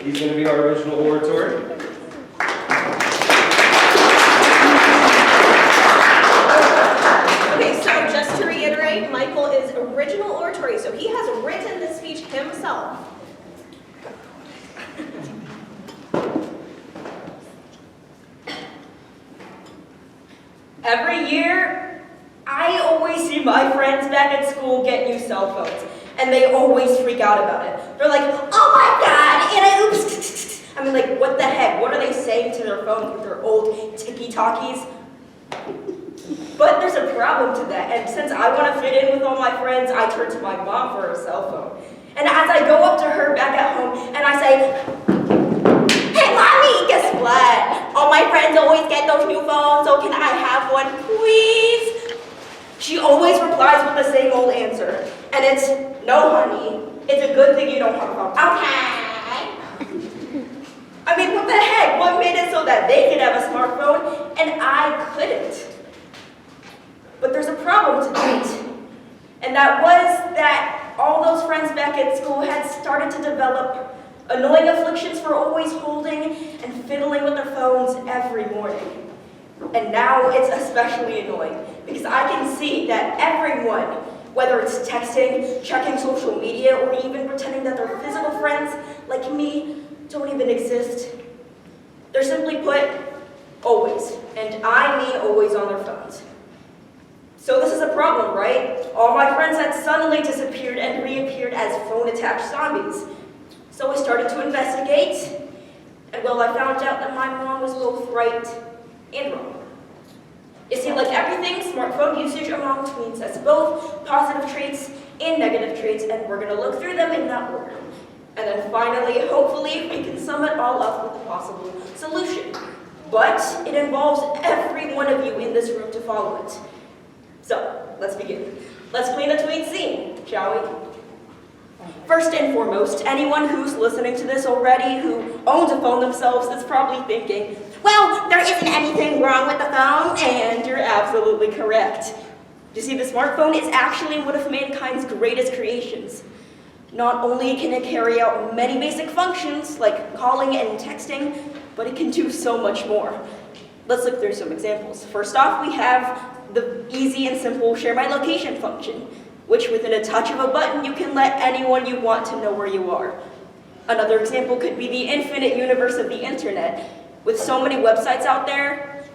He's going to be our original orator. Okay, so just to reiterate, Michael is original oratory, so he has written the speech himself. Every year, I always see my friends back at school get new cell phones, and they always freak out about it. They're like, oh my god, and oops. I mean, like, what the heck? What are they saying to their phone with their old ticky-talkies? But there's a problem to that, and since I want to fit in with all my friends, I turn to my mom for a cell phone. And as I go up to her back at home, and I say, hey mommy, guess what? All my friends always get those new phones, so can I have one, please? She always replies with the same old answer, and it's, no honey, it's a good thing you don't have a phone. Okay. I mean, what the heck? What made it so that they could have a smartphone, and I couldn't? But there's a problem to that, and that was that all those friends back at school had started to develop annoying afflictions for always holding and fiddling with their phones every morning. And now it's especially annoying because I can see that everyone, whether it's texting, checking social media, or even pretending that they're physical friends like me, don't even exist. They're simply put, always, and I mean always on their phones. So this is a problem, right? All my friends had suddenly disappeared and reappeared as phone-attached zombies. So I started to investigate, and well, I found out that my mom was both right and wrong. You see, like everything, smartphone usage among tweens has both positive traits and negative traits, and we're going to look through them in that order. And then finally, hopefully, we can sum it all up with a possible solution. But it involves every one of you in this room to follow it. So, let's begin. Let's clean the tween scene, shall we? First and foremost, anyone who's listening to this already who owns a phone themselves is probably thinking, well, there isn't anything wrong with the phone, and you're absolutely correct. You see, the smartphone is actually one of mankind's greatest creations. Not only can it carry out many basic functions, like calling and texting, but it can do so much more. Let's look through some examples. First off, we have the easy and simple share my location function, which within a touch of a button, you can let anyone you want to know where you are. Another example could be the infinite universe of the internet. With so many websites out there,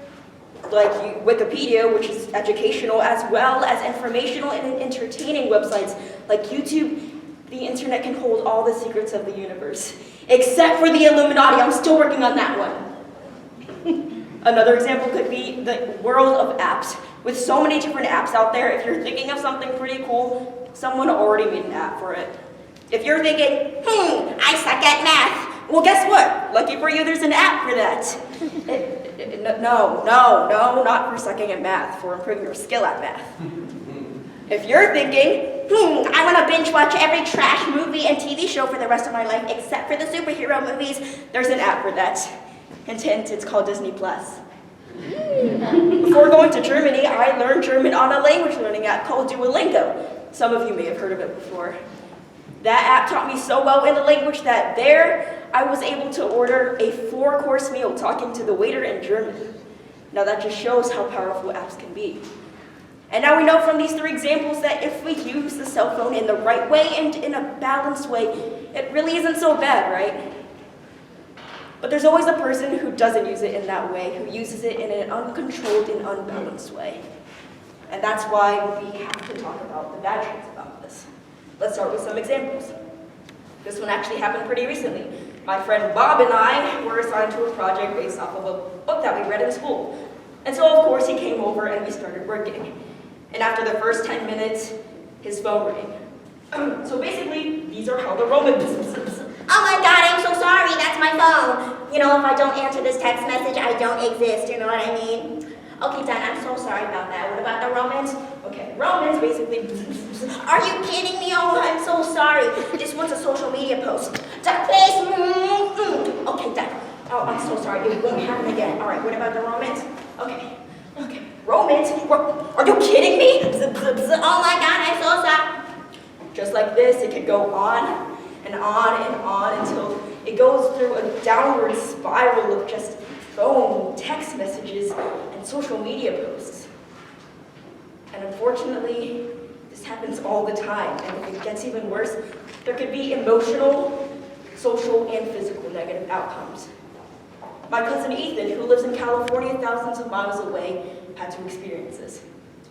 like Wikipedia, which is educational, as well as informational and entertaining websites like YouTube, the internet can hold all the secrets of the universe. Except for the Illuminati, I'm still working on that one. Another example could be the world of apps. With so many different apps out there, if you're thinking of something pretty cool, someone already made an app for it. If you're thinking, I suck at math, well, guess what? Lucky for you, there's an app for that. No, not for sucking at math, for improving your skill at math. If you're thinking, I want to binge watch every trash movie and TV show for the rest of my life, except for the superhero movies, there's an app for that. Hint, hint, it's called Disney+. Before going to Germany, I learned German on a language learning app called Duolingo. Some of you may have heard of it before. That app taught me so well in the language that there, I was able to order a 4-course meal talking to the waiter in German. Now that just shows how powerful apps can be. And now we know from these 3 examples that if we use the cell phone in the right way and in a balanced way, it really isn't so bad, right? But there's always a person who doesn't use it in that way, who uses it in an uncontrolled and unbalanced way. And that's why we have to talk about the bad traits about this. Let's start with some examples. This one actually happened pretty recently. My friend Bob and I were assigned to a project based off of a book that we read in school. And so of course he came over and we started working. And after the first 10 minutes, his phone rang. So basically, these are how the Roman businesses. Oh my God, I'm so sorry, that's my phone. You know, if I don't answer this text message, I don't exist, you know what I mean? Okay, Don, I'm so sorry about that. What about the Romans? Okay, Romans basically. Are you kidding me? Oh, I'm so sorry. This one's a social media post. Don, please. Okay, Don. Oh, I'm so sorry. It won't happen again. All right, what about the Romans? Okay. Romans? Are you kidding me? Oh my God, I'm so sorry. Just like this, it could go on and on until it goes through a downward spiral of just phone, text messages, and social media posts. And unfortunately, this happens all the time, and if it gets even worse, there could be emotional, social, and physical negative outcomes. My cousin Ethan, who lives in California thousands of miles away, had to experience this.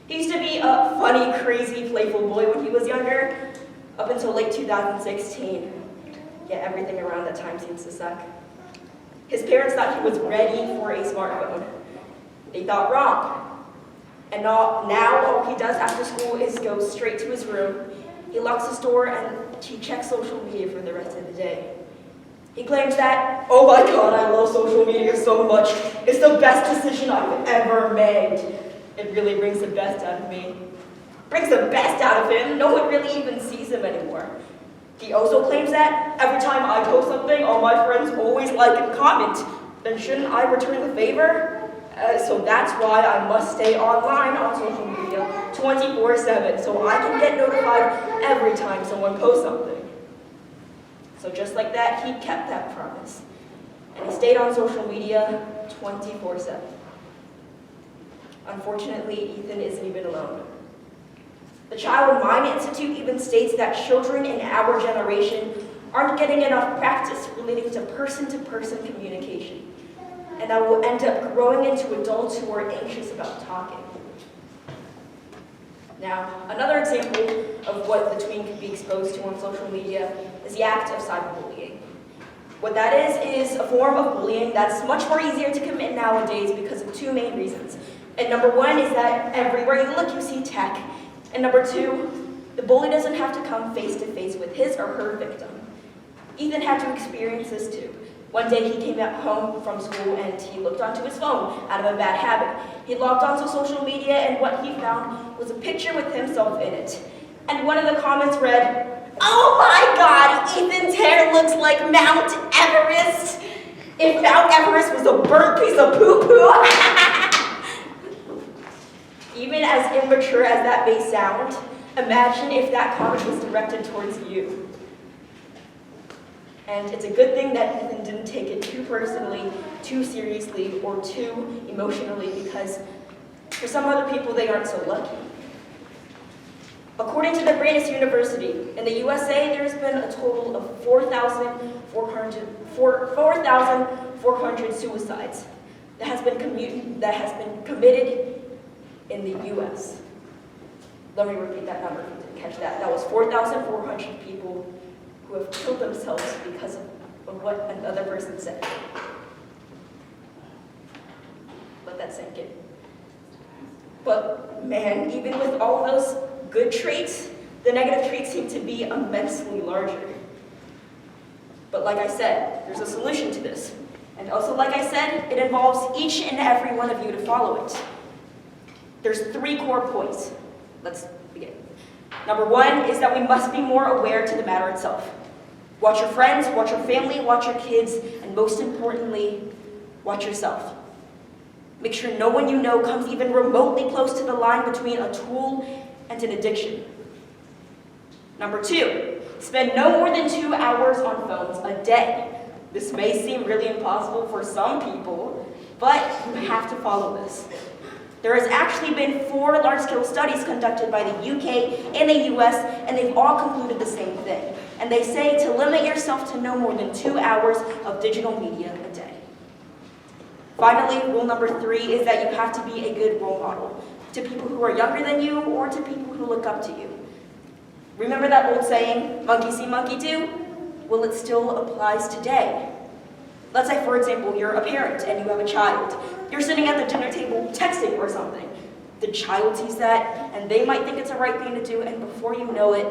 He used to be a funny, crazy, playful boy when he was younger, up until late 2016. Yet everything around that time seems to suck. His parents thought he was ready for a smartphone. They thought wrong. And now all he does after school is go straight to his room. He locks his door and he checks social media for the rest of the day. He claims that, oh my God, I love social media so much. It's the best decision I've ever made. It really brings the best out of me. Brings the best out of him. No one really even sees him anymore. He also claims that every time I post something, all my friends always like and comment. Then shouldn't I return the favor? So that's why I must stay online on social media 24/7 so I can get notified every time someone posts something. So just like that, he kept that promise. And he stayed on social media 24/7. Unfortunately, Ethan isn't even alone. The Child Mind Institute even states that children in our generation aren't getting enough practice relating to person-to-person communication, and that will end up growing into adults who are anxious about talking. Now, another example of what the tween could be exposed to on social media is the act of cyberbullying. What that is a form of bullying that's much more easier to commit nowadays because of two main reasons. And number one is that everywhere you look, you see tech. And number two, the bully doesn't have to come face to face with his or her victim. Ethan had to experience this too. One day he came back home from school and he looked onto his phone out of a bad habit. He logged onto social media and what he found was a picture with himself in it. And one of the comments read, "Oh my God, Ethan's hair looks like Mount Everest. If Mount Everest was a burnt piece of poo-poo." Even as immature as that may sound, imagine if that comment was directed towards you. And it's a good thing that Ethan didn't take it too personally, too seriously, or too emotionally, because for some other people, they aren't so lucky. According to the Brandis University, in the USA, there's been a total of 4,400 suicides that has been committed in the US. Let me repeat that number if you didn't catch that. That was 4,400 people who have killed themselves because of what another person said. Let that sink in. But man, even with all those good traits, the negative traits seem to be immensely larger. But like I said, there's a solution to this. And also, like I said, it involves each and every one of you to follow it. There's 3 core points. Let's begin. Number 1 is that we must be more aware to the matter itself. Watch your friends, watch your family, watch your kids, and most importantly, watch yourself. Make sure no one you know comes even remotely close to the line between a tool and an addiction. Number 2, spend no more than 2 hours on phones a day. This may seem really impossible for some people, but you have to follow this. There has actually been 4 large-scale studies conducted by the UK and the US, and they've all concluded the same thing. And they say to limit yourself to no more than 2 hours of digital media a day. Finally, rule number 3 is that you have to be a good role model to people who are younger than you or to people who look up to you. Remember that old saying, monkey see, monkey do? Well, it still applies today. Let's say, for example, you're a parent and you have a child. You're sitting at the dinner table texting or something. The child sees that, and they might think it's the right thing to do, and before you know it,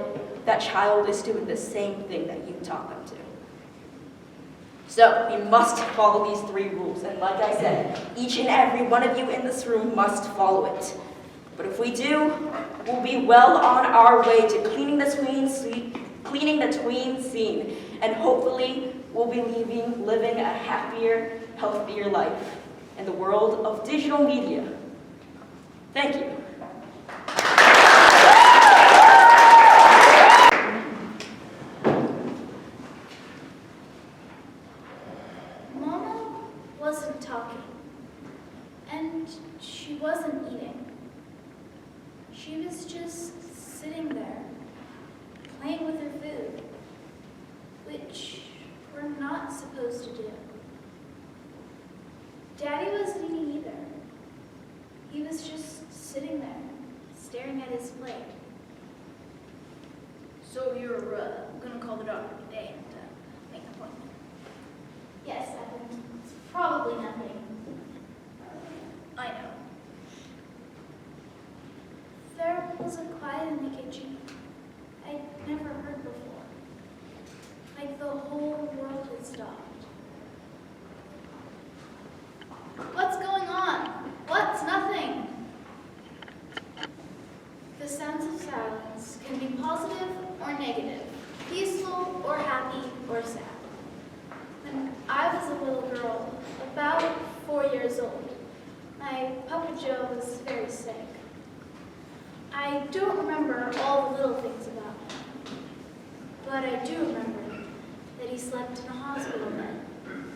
that child is doing the same thing that you taught them to. So, we must follow these 3 rules, and like I said, each and every one of you in this room must follow it. But if we do, we'll be well on our way to cleaning the tween scene, and hopefully we'll be living a happier, healthier life in the world of digital media. Thank you. she wasn't eating. She was just sitting there, playing with her food, which we're not supposed to do. Daddy wasn't eating either. He was just sitting there, staring at his plate. So you're gonna call the doctor today and make an appointment? Yes, Evan. It's probably nothing. I know. There was a quiet in the kitchen I'd never heard before. Like the whole world had stopped. What's going on? What's nothing? The sounds of silence can be positive or negative, peaceful or happy or sad. When I was a little girl, about 4 years old, my Papa Joe was very sick. I don't remember all the little things about him, but I do remember that he slept in a hospital bed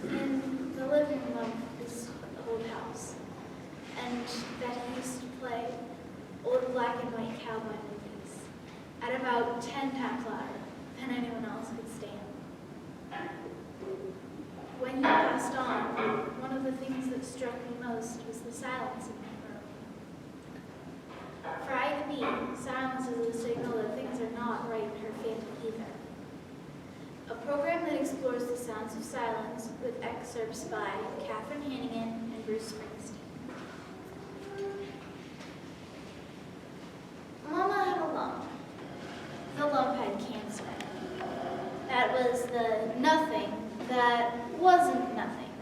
in the living room of his old house, and that he used to play old black and white cowboy movies at about 10 times louder than anyone else could stand. When he passed on, one of the things that struck me most was the silence in my room. For Ida B, silence is a signal that things are not right in her family either. A program that explores the sounds of silence with excerpts by Katherine Hannigan and Bruce Springsteen. Mama had a lump. The lump had cancer. That was the nothing that wasn't nothing.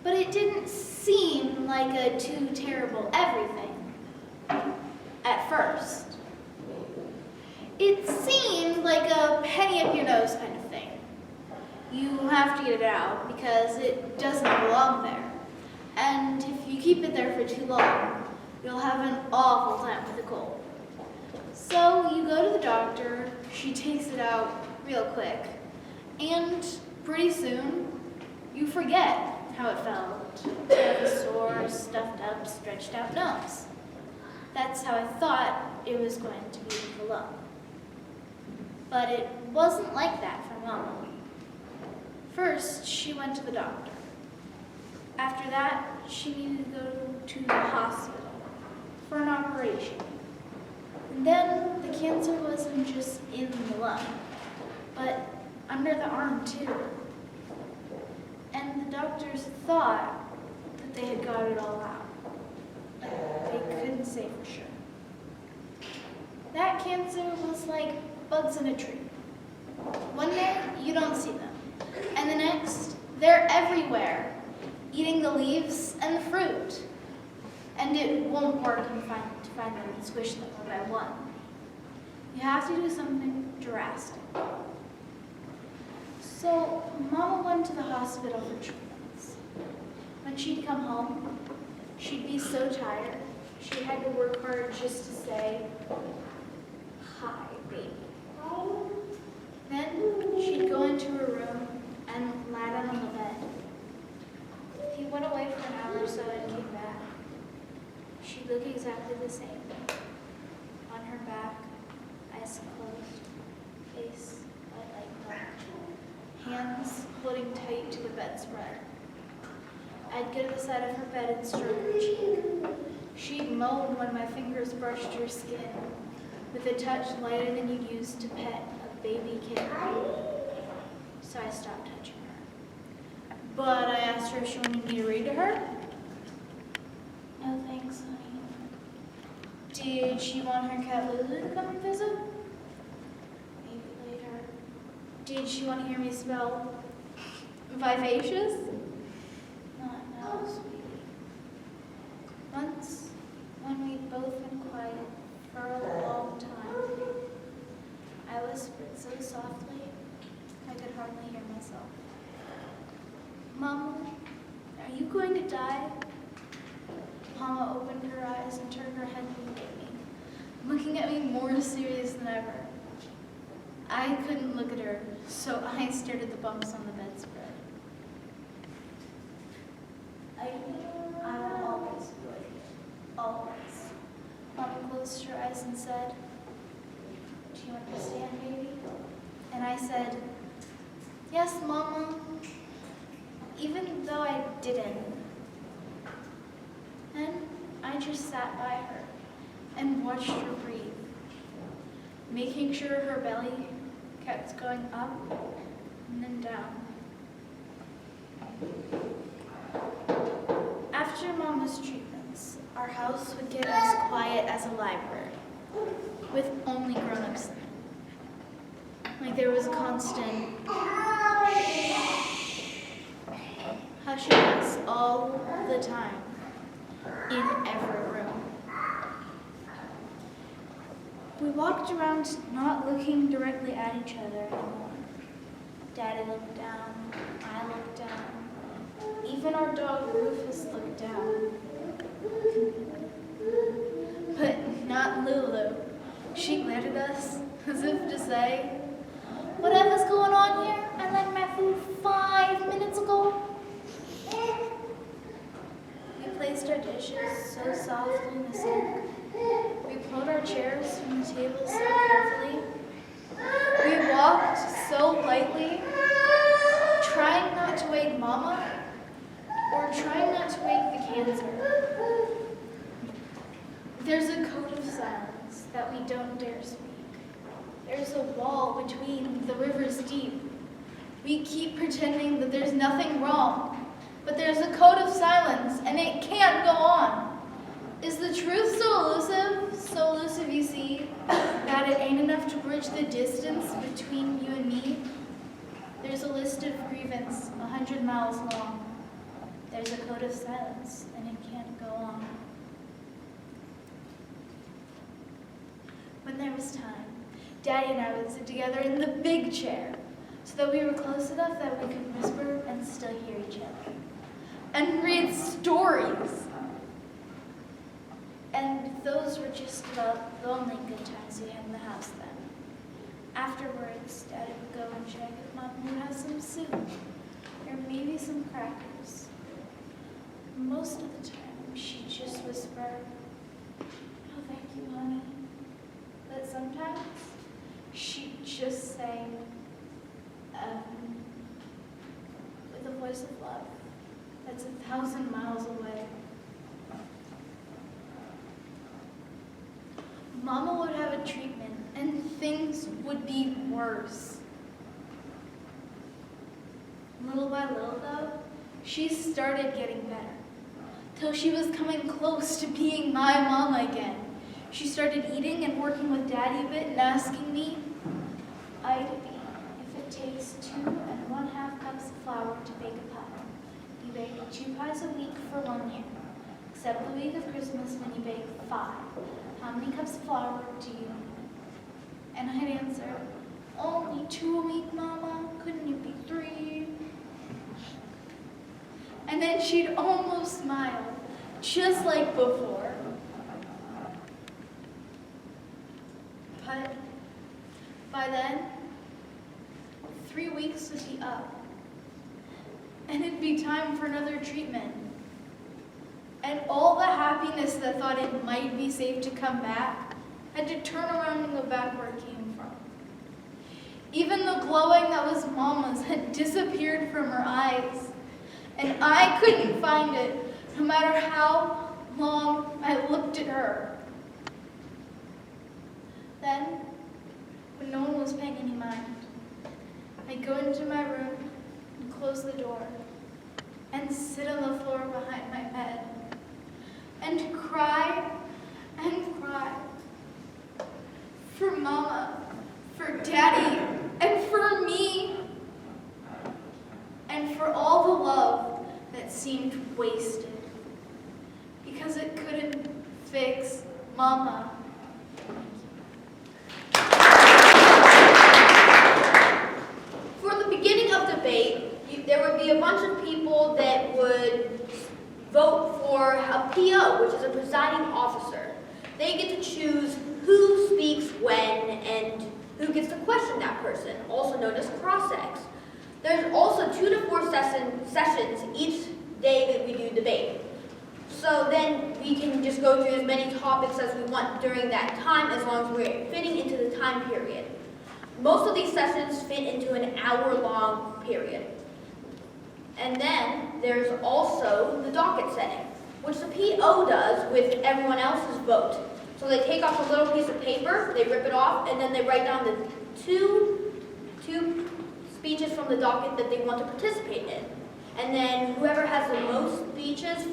But it didn't seem like a too terrible everything at first. It seemed like a penny up your nose kind of thing. You have to get it out because it doesn't belong there. And if you keep it there for too long, you'll have an awful time with a cold. So you go to the doctor, she takes it out real quick, and pretty soon you forget how it felt to have a sore, stuffed up, stretched out nose. That's how I thought it was going to be with the lump. But it wasn't like that for Mama. First, she went to the doctor. After that, she needed to go to the hospital for an operation. And then the cancer wasn't just in the lung, but under the arm too. And the doctors thought that they had got it all out. They couldn't say for sure. That cancer was like bugs in a tree. One day, you don't see them. And the next, they're everywhere, eating the leaves and the fruit. And it won't work to find them and squish them one by one. You have to do something drastic. So Mama went to the hospital for treatments. When she'd come home, she'd be so tired, she had to work hard just to say, "Hi, baby." Then she'd go into her room and lie down on the bed. He went away for an hour or so and came back. She'd look exactly the same. On her back, eyes closed, face white like milk, hands holding tight to the bedspread. I'd go to the side of her bed and stroke her cheek. She'd moan when my fingers brushed her skin, with a touch lighter than you'd use to pet a baby kitten. So I stopped touching her. But I asked her if she wanted me to read to her. No thanks, honey. Did she want her cat Lulu to come and visit? Maybe later. Did she want to hear me spell vivacious? Not now, sweetie. Once, when we'd both been quiet for a long time, I whispered so softly I could hardly hear myself. "Mama, are you going to die?" Mama opened her eyes and turned her head and looked at me, looking at me more serious than ever. I couldn't look at her, so I stared at the bumps on the bedspread. I will always be always. Mama closed her eyes and said, "Do you understand, baby?" And I said, "Yes, Mama," even though I didn't. And I just sat by her and watched her breathe, making sure her belly kept going up and then down. After Mama's treatments, our house would get as quiet as a library, with only grown-ups in it. Like there was a constant hushing us all the time, in every room. We walked around not looking directly at each other anymore. Daddy looked down, I looked down, even our dog Rufus looked down. But not Lulu. She glared at us as if to say, "Whatever's going on here, I like my food 5 minutes ago." We placed our dishes so softly in the sink. We pulled our chairs from the table so carefully. We walked so lightly, trying not to wake Mama or trying not to wake the cancer. There's a code of silence that we don't dare speak. There's a wall between the rivers deep. We keep pretending that there's nothing wrong, but there's a code of silence and it can't go on. Is the truth so elusive you see, that it ain't enough to bridge the distance between you and me? There's a list of grievance 100 miles long. There's a code of silence and it can't go on. When there was time, Daddy and I would sit together in the big chair so that we were close enough that we could whisper and still hear each other. And read stories. And those were just about the only good times we had in the house then. Afterwards, Daddy would go and check if Mom would have some soup, or maybe some crackers. Most of the time, she'd just whisper, "Oh, thank you, honey." But sometimes, she'd just say, with a voice of love that's 1,000 miles away, Mama would have a treatment and things would be worse. Little by little though, she started getting better, till she was coming close to being my mama again. She started eating and working with Daddy a bit and asking me, "Ida B, if it takes 2 1/2 cups of flour to bake a pie, you bake 2 pies a week for 1 year, except the week of Christmas when you bake 5. How many cups of flour do you need?" And I'd answer, "Only 2 a week, Mama. Couldn't it be 3? And then she'd almost smile, just like before. But by then, 3 weeks would be up, and it'd be time for another treatment. And all the happiness that thought it might be safe to come back had to turn around and go back where it came from. Even the glowing that was Mama's had disappeared from her eyes, and I couldn't find it, no matter how long I looked at her. Then, when no one was paying any mind, I'd go into my room and close the door and sit on the floor behind my bed and cry and cry for Mama, for Daddy, and for me, and for all the love that seemed wasted, because it couldn't fix Mama. For the beginning of debate, there would be a bunch of people that would vote for a PO, which is a presiding officer. They get to choose who speaks when and who gets to question that person, also known as cross-ex. There's also 2 to 4 sessions each day that we do debate. So then we can just go through as many topics as we want during that time, as long as we're fitting into the time period. Most of these sessions fit into an hour-long period. And then there's also the docket setting, which the PO does with everyone else's vote. So they take off a little piece of paper, they rip it off, and then they write down the two speeches from the docket that they want to participate in. And then whoever has the most speeches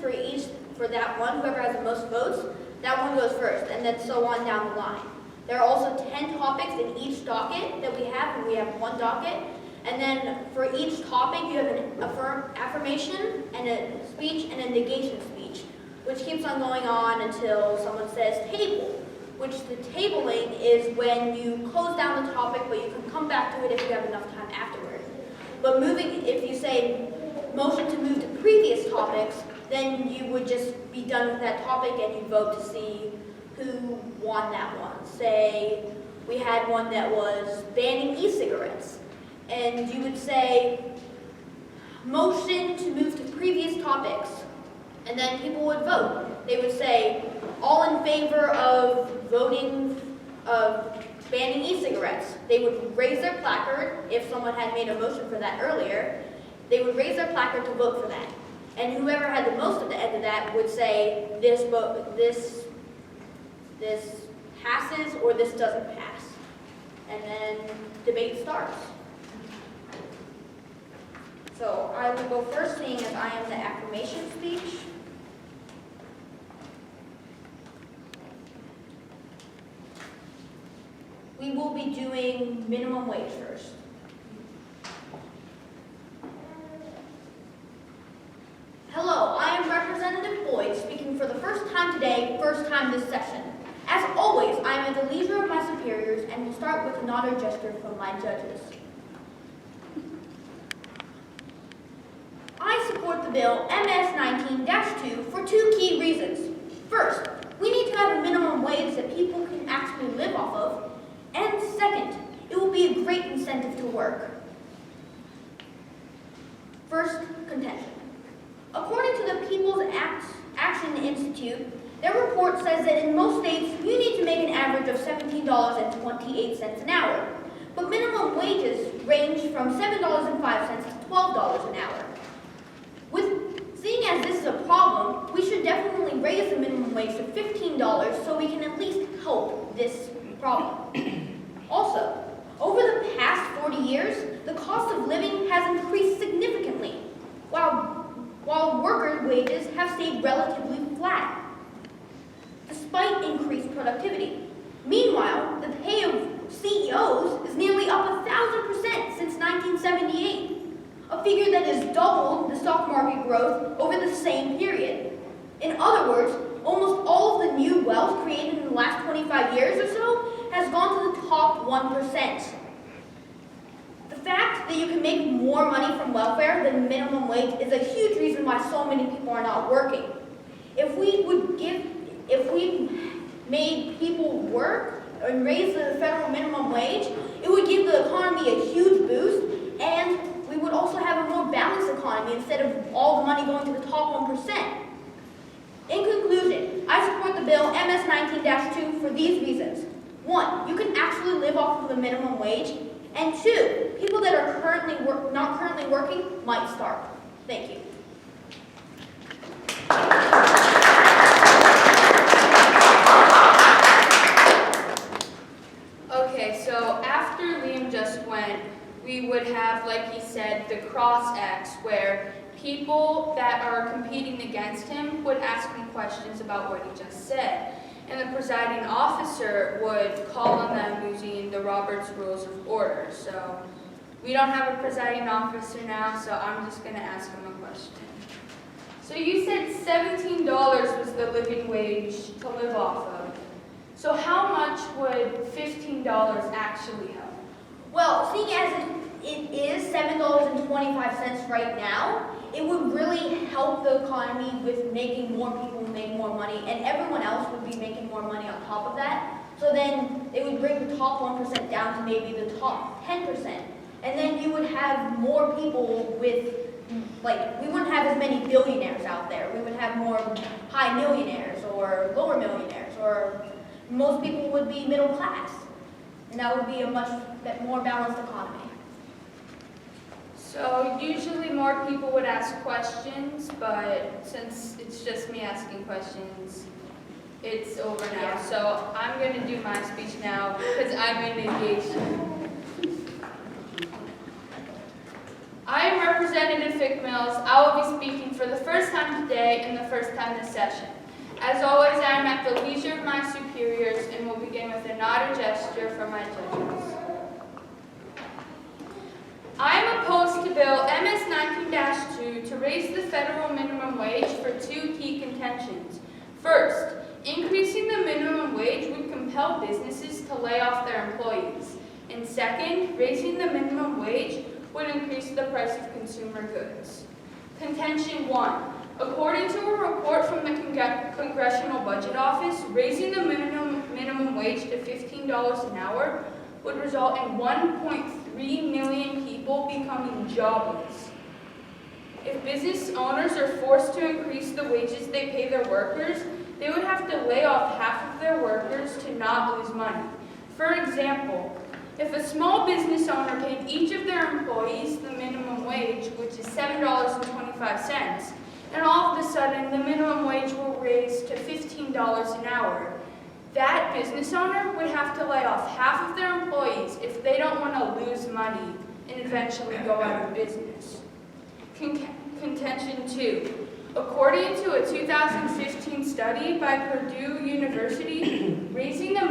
for that one, whoever has the most votes, that one goes first, and then so on down the line. There are also 10 topics in each docket that we have, and we have one docket. And then for each topic, you have an affirmation and a speech and a negation speech, which keeps on going on until someone says table, which the tabling is when you close down the topic, but you can come back to it if you have enough time afterward. But if you say motion to move to previous topics, then you would just be done with that topic and you vote to see who won that one. Say we had one that was banning e-cigarettes, and you would say motion to move to previous topics, and then people would vote. They would say all in favor of voting banning e-cigarettes. They would raise their placard if someone had made a motion for that earlier. They would raise their placard to vote for that. And whoever had the most at the end of that would say this passes or this doesn't pass. And then debate starts. So I will go first, seeing as I am the affirmation speech. We will be doing minimum wage first. Hello, I am Representative Boyd, speaking for the first time today, first time this session. As always, I am at the leisure of my superiors and will start with a nod or gesture from my judges. I support the bill MS-19-2 for two key reasons. First, we need to have a minimum wage that people can actually live off of. And second, it will be a great incentive to work. First, contention. According to the People's Action Institute, their report says that in most states, you need to make an average of $17.28 an hour. But minimum wages range from $7.05 to $12 an hour. Seeing as this is a problem, we should definitely raise the minimum wage to $15 so we can at least help this problem. Also, over the past 40 years, the cost of living has increased significantly, while workers' wages have stayed relatively flat, despite increased productivity. Meanwhile, the pay of CEOs is nearly up 1,000% since 1978, a figure that has doubled the stock market growth over the same period. In other words, almost all of the new wealth created in the last 25 years or so has gone to the top 1%. The fact that you can make more money from welfare than minimum wage is a huge reason why so many people are not working. If we made people work and raise the federal minimum wage, it would give the economy a huge boost, and we would also have a more balanced economy instead of all the money going to the top 1%. In conclusion, I support the bill MS-19-2 for these reasons. 1, you can actually live off of the minimum wage, and 2, people that are not currently working might start. Thank you. Okay, so after Liam just went, we would have, like he said, the cross X, where people that are competing against him would ask him questions about what he just said. And the presiding officer would call on them using the Robert's Rules of Order. So we don't have a presiding officer now, so I'm just going to ask him a question. So you said $17 was the living wage to live off of. So how much would $15 actually help? Well, seeing as it is $7.25 right now, it would really help the economy with making more people make more money, and everyone else would be making more money on top of that. So then it would bring the top 1% down to maybe the top 10%. And then you would have more people with we wouldn't have as many billionaires out there. We would have more high millionaires or lower millionaires, or most people would be middle class. And that would be a much more balanced economy. So usually more people would ask questions, but since it's just me asking questions, it's over now. Yeah. So I'm going to do my speech now because I'm in engagement. I am Representative Fick Mills. I will be speaking for the first time today and the first time this session. As always, I am at the leisure of my superiors and will begin with a nod or gesture from my judges. I am opposed to Bill MS 19-2 to raise the federal minimum wage for two key contentions. First, increasing the minimum wage would compel businesses to lay off their employees. And second, raising the minimum wage would increase the price of consumer goods. Contention 1. According to a report from the Congressional Budget Office, raising the minimum wage to $15 an hour would result in 1.3 million people becoming jobless. If business owners are forced to increase the wages they pay their workers, they would have to lay off half of their workers to not lose money. For example, if a small business owner paid each of their employees the minimum wage, which is $7.25, and all of a sudden the minimum wage will raise to $15 an hour, that business owner would have to lay off half of their employees if they don't want to lose money and eventually go out of business. Contention 2. According to a 2015 study by Purdue University, raising the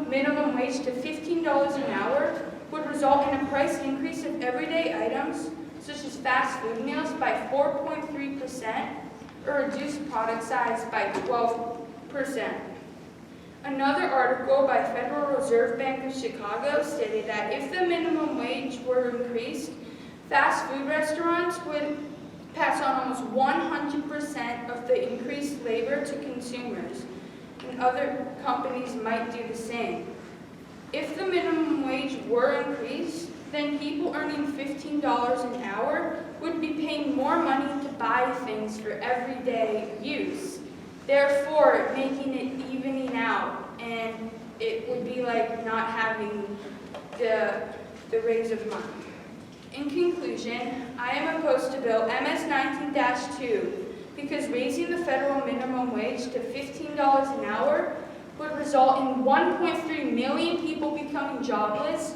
minimum wage to $15 an hour would result in a price increase of everyday items, such as fast food meals, by 4.3%, or reduce product size by 12%. Another article by Federal Reserve Bank of Chicago stated that if the minimum wage were increased, fast food restaurants would pass on almost 100% of the increased labor to consumers, and other companies might do the same. If the minimum wage were increased, then people earning $15 an hour would be paying more money to buy things for everyday use, therefore making it evening out, and it would be like not having the raise of money. In conclusion, I am opposed to Bill MS 19-2 because raising the federal minimum wage to $15 an hour would result in 1.3 million people becoming jobless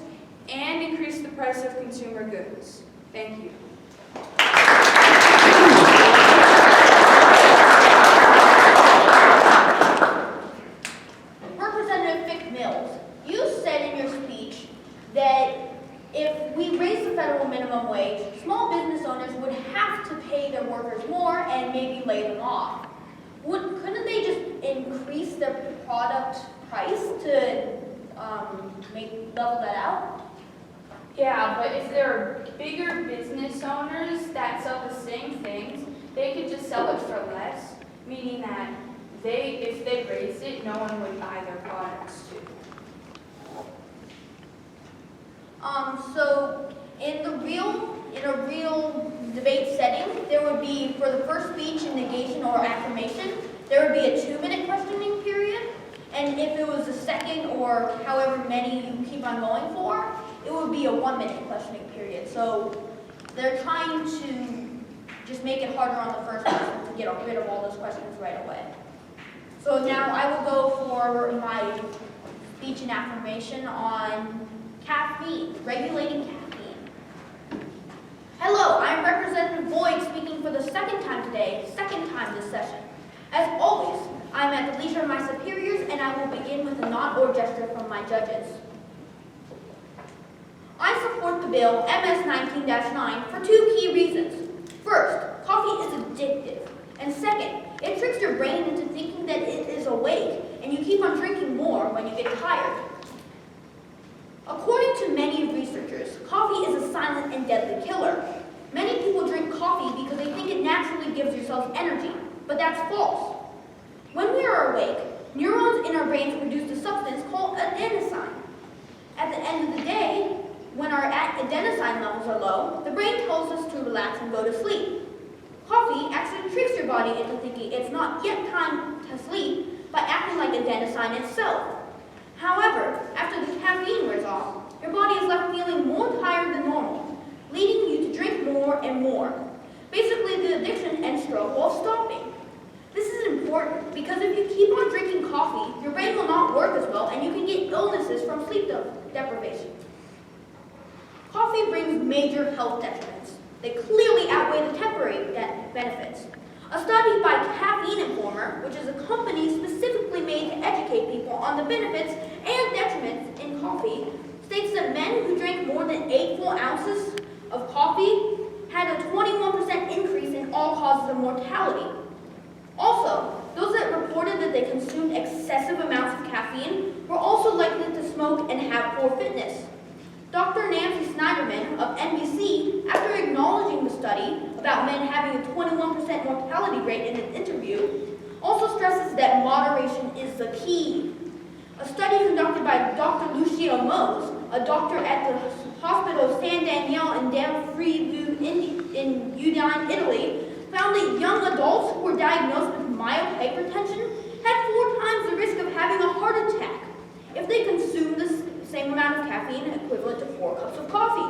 and increase the price of consumer goods. Thank you. Representative Fick Mills, you said in your speech that if we raise the federal minimum wage, small business owners would have to pay their workers more and maybe lay them off. Couldn't they just increase their product price to level that out? Yeah, but if there are bigger business owners that sell the same things, they could just sell it for less, meaning that if they raise it, no one would buy their products too. So in a real debate setting, there would be, for the first speech in negation or affirmation, there would be a 2-minute questioning period. And if it was a second or however many you keep on going for, it would be a 1-minute questioning period. So they're trying to just make it harder on the first person to get rid of all those questions right away. So now I will go for my speech and affirmation on caffeine, regulating caffeine. Hello, I'm Representative Boyd speaking for the second time today, second time this session. As always, I'm at the leisure of my superiors, and I will begin with a nod or gesture from my judges. I support the bill MS 19-9 for 2 key reasons. First, coffee is addictive. And second, it tricks your brain into thinking that it is awake, and you keep on drinking more when you get tired. According to many researchers, coffee is a silent and deadly killer. Many people drink coffee because they think it naturally gives yourself energy, but that's false. When we are awake, neurons in our brains produce a substance called adenosine. At the end of the day, when our adenosine levels are low, the brain tells us to relax and go to sleep. Coffee actually tricks your body into thinking it's not yet time to sleep by acting like adenosine itself. However, after the caffeine wears off, your body is left feeling more tired than normal, leading you to drink more and more. Basically, the addiction and stroke while stopping. This is important because if you keep on drinking coffee, your brain will not work as well and you can get illnesses from sleep deprivation. Coffee brings major health detriments. They clearly outweigh the temporary benefits. A study by Caffeine Informer, which is a company specifically made to educate people on the benefits and detriments in coffee, states that men who drank more than 8 full ounces of coffee had a 21% increase in all causes of mortality. Also, those that reported that they consumed excessive amounts of caffeine were also likely to smoke and have poor fitness. Dr. Nancy Snyderman of NBC, after acknowledging the study about men having a 21% mortality rate in an interview, also stresses that moderation is the key. A study conducted by Dr. Lucio Mose, a doctor at the Hospital San Daniele in Del Friuli in Udine, Italy, found that young adults who were diagnosed with mild hypertension had 4 times the risk of having a heart attack if they consumed the same amount of caffeine equivalent to 4 cups of coffee.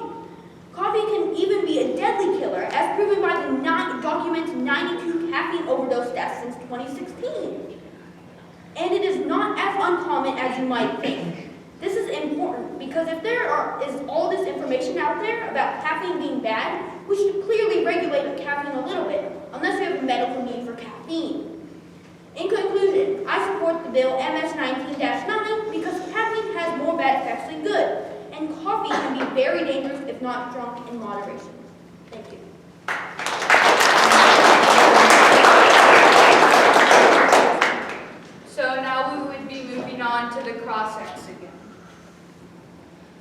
Coffee can even be a deadly killer, as proven by the documented 92 caffeine overdose deaths since 2016. And it is not as uncommon as you might think. This is important because if there is all this information out there about caffeine being bad, we should clearly regulate the caffeine a little bit, unless we have a medical need for caffeine. In conclusion, I support the bill MS 19-9 because caffeine has more bad effects than good, and coffee can be very dangerous if not drunk in moderation. Thank you. So now we would be moving on to the cross-ex again.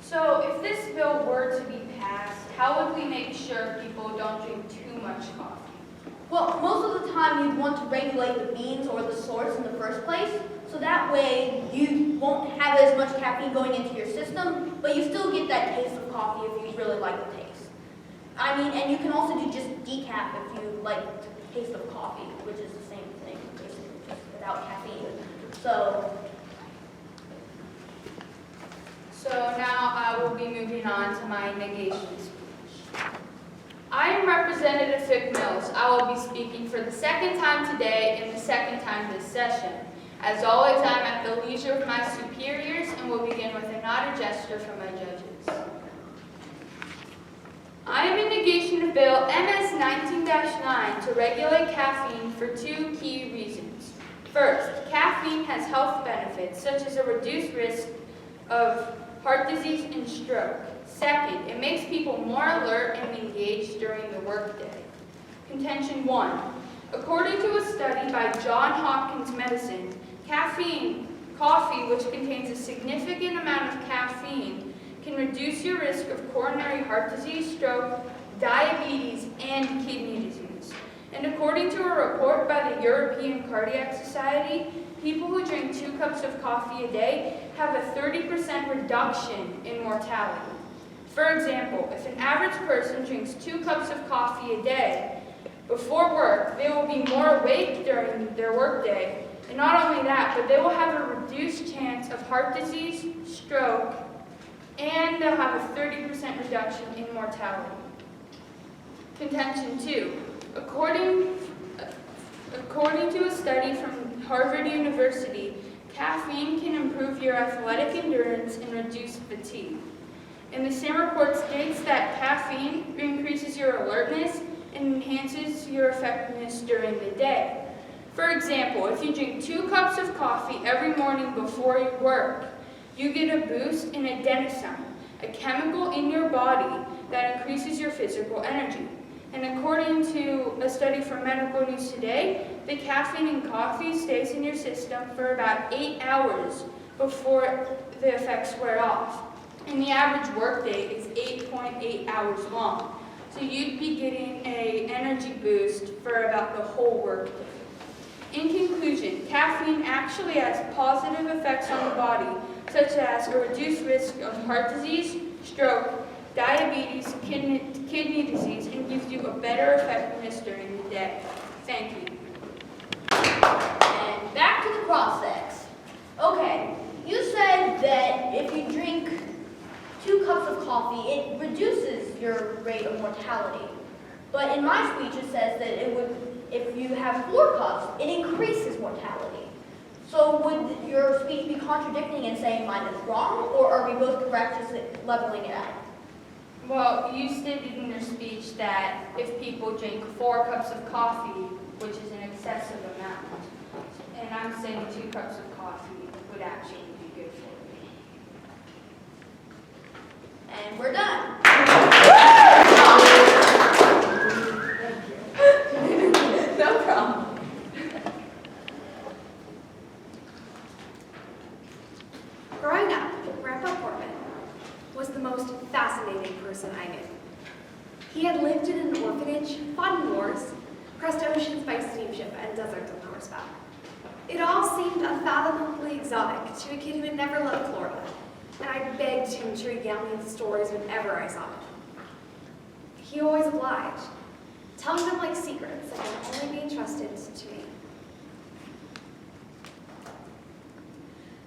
So if this bill were to be passed, how would we make sure people don't drink too much coffee? Well, most of the time you'd want to regulate the beans or the source in the first place, so that way you won't have as much caffeine going into your system, but you still get that taste of coffee if you really like the taste. I mean, and you can also do just decaf if you like the taste of coffee, which is the same thing, basically, just without caffeine. So now I will be moving on to my negation speech. I am Representative Fick Mills. I will be speaking for the second time today and the second time this session. As always, I am at the leisure of my superiors and will begin with a nod or gesture from my judges. I am in negation of Bill MS 19-9 to regulate caffeine for 2 key reasons. First, caffeine has health benefits such as a reduced risk of heart disease and stroke. Second, it makes people more alert and engaged during the workday. Contention 1. According to a study by Johns Hopkins Medicine, coffee, which contains a significant amount of caffeine, can reduce your risk of coronary heart disease, stroke, diabetes, and kidney disease. And according to a report by the European Cardiac Society, people who drink 2 cups of coffee a day have a 30% reduction in mortality. For example, if an average person drinks 2 cups of coffee a day before work, they will be more awake during their workday. And not only that, but they will have a reduced chance of heart disease, stroke, and they'll have a 30% reduction in mortality. Contention 2. According to a study from Harvard University, caffeine can improve your athletic endurance and reduce fatigue. And the same report states that caffeine increases your alertness and enhances your effectiveness during the day. For example, if you drink 2 cups of coffee every morning before you work, you get a boost in adenosine, a chemical in your body that increases your physical energy. And according to a study from Medical News Today, the caffeine in coffee stays in your system for about 8 hours before the effects wear off. And the average workday is 8.8 hours long. So you'd be getting an energy boost for about the whole workday. In conclusion, caffeine actually has positive effects on the body, such as a reduced risk of heart disease, stroke, diabetes, kidney disease, and gives you to a better effectiveness during the day. Thank you. And back to the cross-ex. Okay, you said that if you drink 2 cups of coffee, it reduces your rate of mortality. But in my speech, it says that it would, if you have 4 cups, it increases mortality. So would your speech be contradicting and saying mine is wrong, or are we both correct, just leveling it out? Well, you stated in your speech that if people drink 4 cups of coffee, which is an excessive amount, and I'm saying 2 cups of coffee would actually be good for you. And we're done. No problem. Growing up, Grandpa Portman was the most fascinating person I knew. He had lived in an orphanage, fought in wars, crossed oceans by steamship, and deserts on horseback. It all seemed unfathomably exotic to a kid who had never left Florida, and I begged him to regale me the stories whenever I saw him. He always obliged, telling them like secrets that could only be entrusted to me.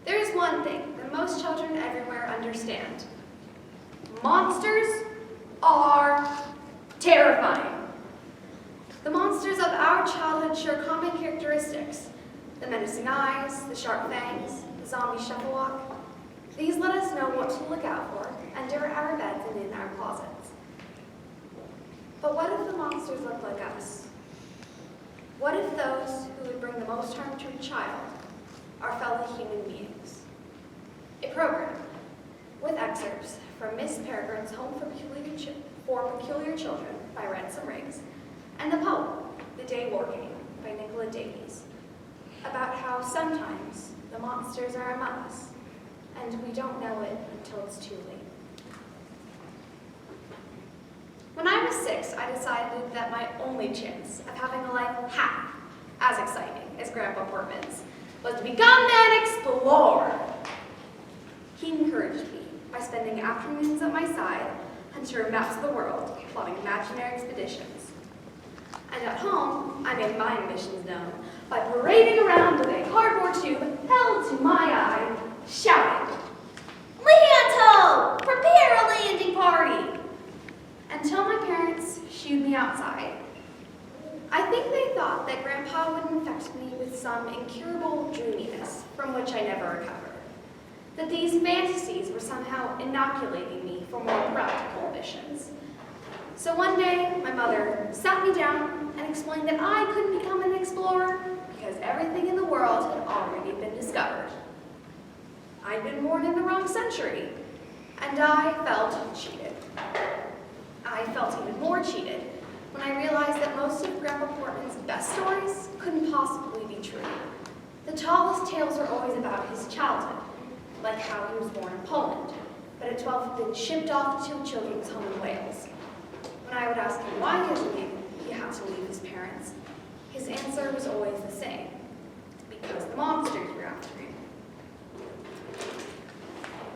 There is one thing that most children everywhere understand. Monsters are terrifying. The monsters of our childhood share common characteristics. The menacing eyes, the sharp fangs, the zombie shuffle walk. These let us know what to look out for under our beds and in our closets. But what if the monsters look like us? What if those who would bring the most harm to a child are fellow human beings? A program with excerpts from Miss Peregrine's Home for Peculiar Children by Ransom Riggs, and the poem, The Day War Came by Nicola Davies, about how sometimes the monsters are among us, and we don't know it until it's too late. When I was 6, I decided that my only chance of having a life half as exciting as Grandpa Portman's was to become an explorer. He encouraged me by spending afternoons at my side hunting maps of the world, plotting imaginary expeditions. And at home, I made my ambitions known by parading around with a cardboard tube held to my eye, shouting, "Leonto, prepare a landing party!" Until my parents shooed me outside. I think they thought that Grandpa would infect me with some incurable dreaminess from which I never recovered. That these fantasies were somehow inoculating me for more practical missions. So one day, my mother sat me down and explained that I couldn't become an explorer because everything in the world had already been discovered. I'd been born in the wrong century, and I felt cheated. I felt even more cheated when I realized that most of Grandpa Portman's best stories couldn't possibly be true. The tallest tales were always about his childhood, like how he was born in Poland, but at 12 had been shipped off to a children's home in Wales. When I would ask him why he had to leave his parents, his answer was always the same: because the monsters were after him.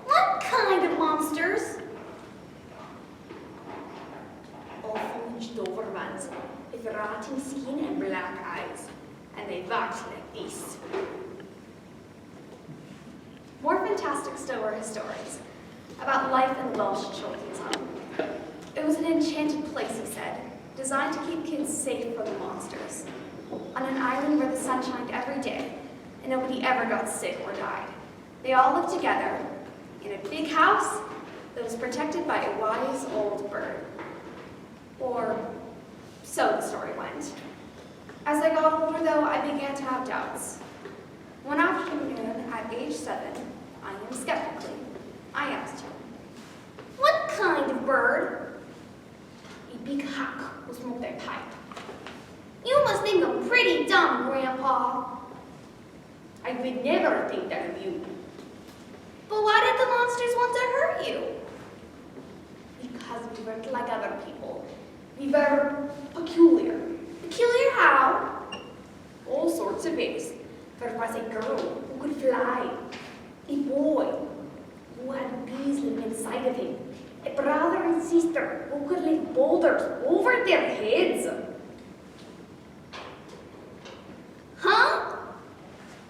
What kind of monsters? Off-orange Dobermans with rotting skin and black eyes, and they barked like this. More fantastic still were his stories about life in the Welsh children's home. It was an enchanted place, he said, designed to keep kids safe from the monsters. On an island where the sun shined every day, and nobody ever got sick or died. They all lived together in a big house that was protected by a wise old bird. Or so the story went. As I got older, though, I began to have doubts. One afternoon, at age 7, I asked him, "What kind of bird?" "A big hawk," was what they piped. "You must think I'm pretty dumb, Grandpa." "I would never think that of you." "But why did the monsters want to hurt you?" "Because we weren't like other people. We were peculiar." "Peculiar how?" "All sorts of ways. There was a girl who could fly, a boy who had bees living inside of him, a brother and sister who could lift boulders over their heads. Huh?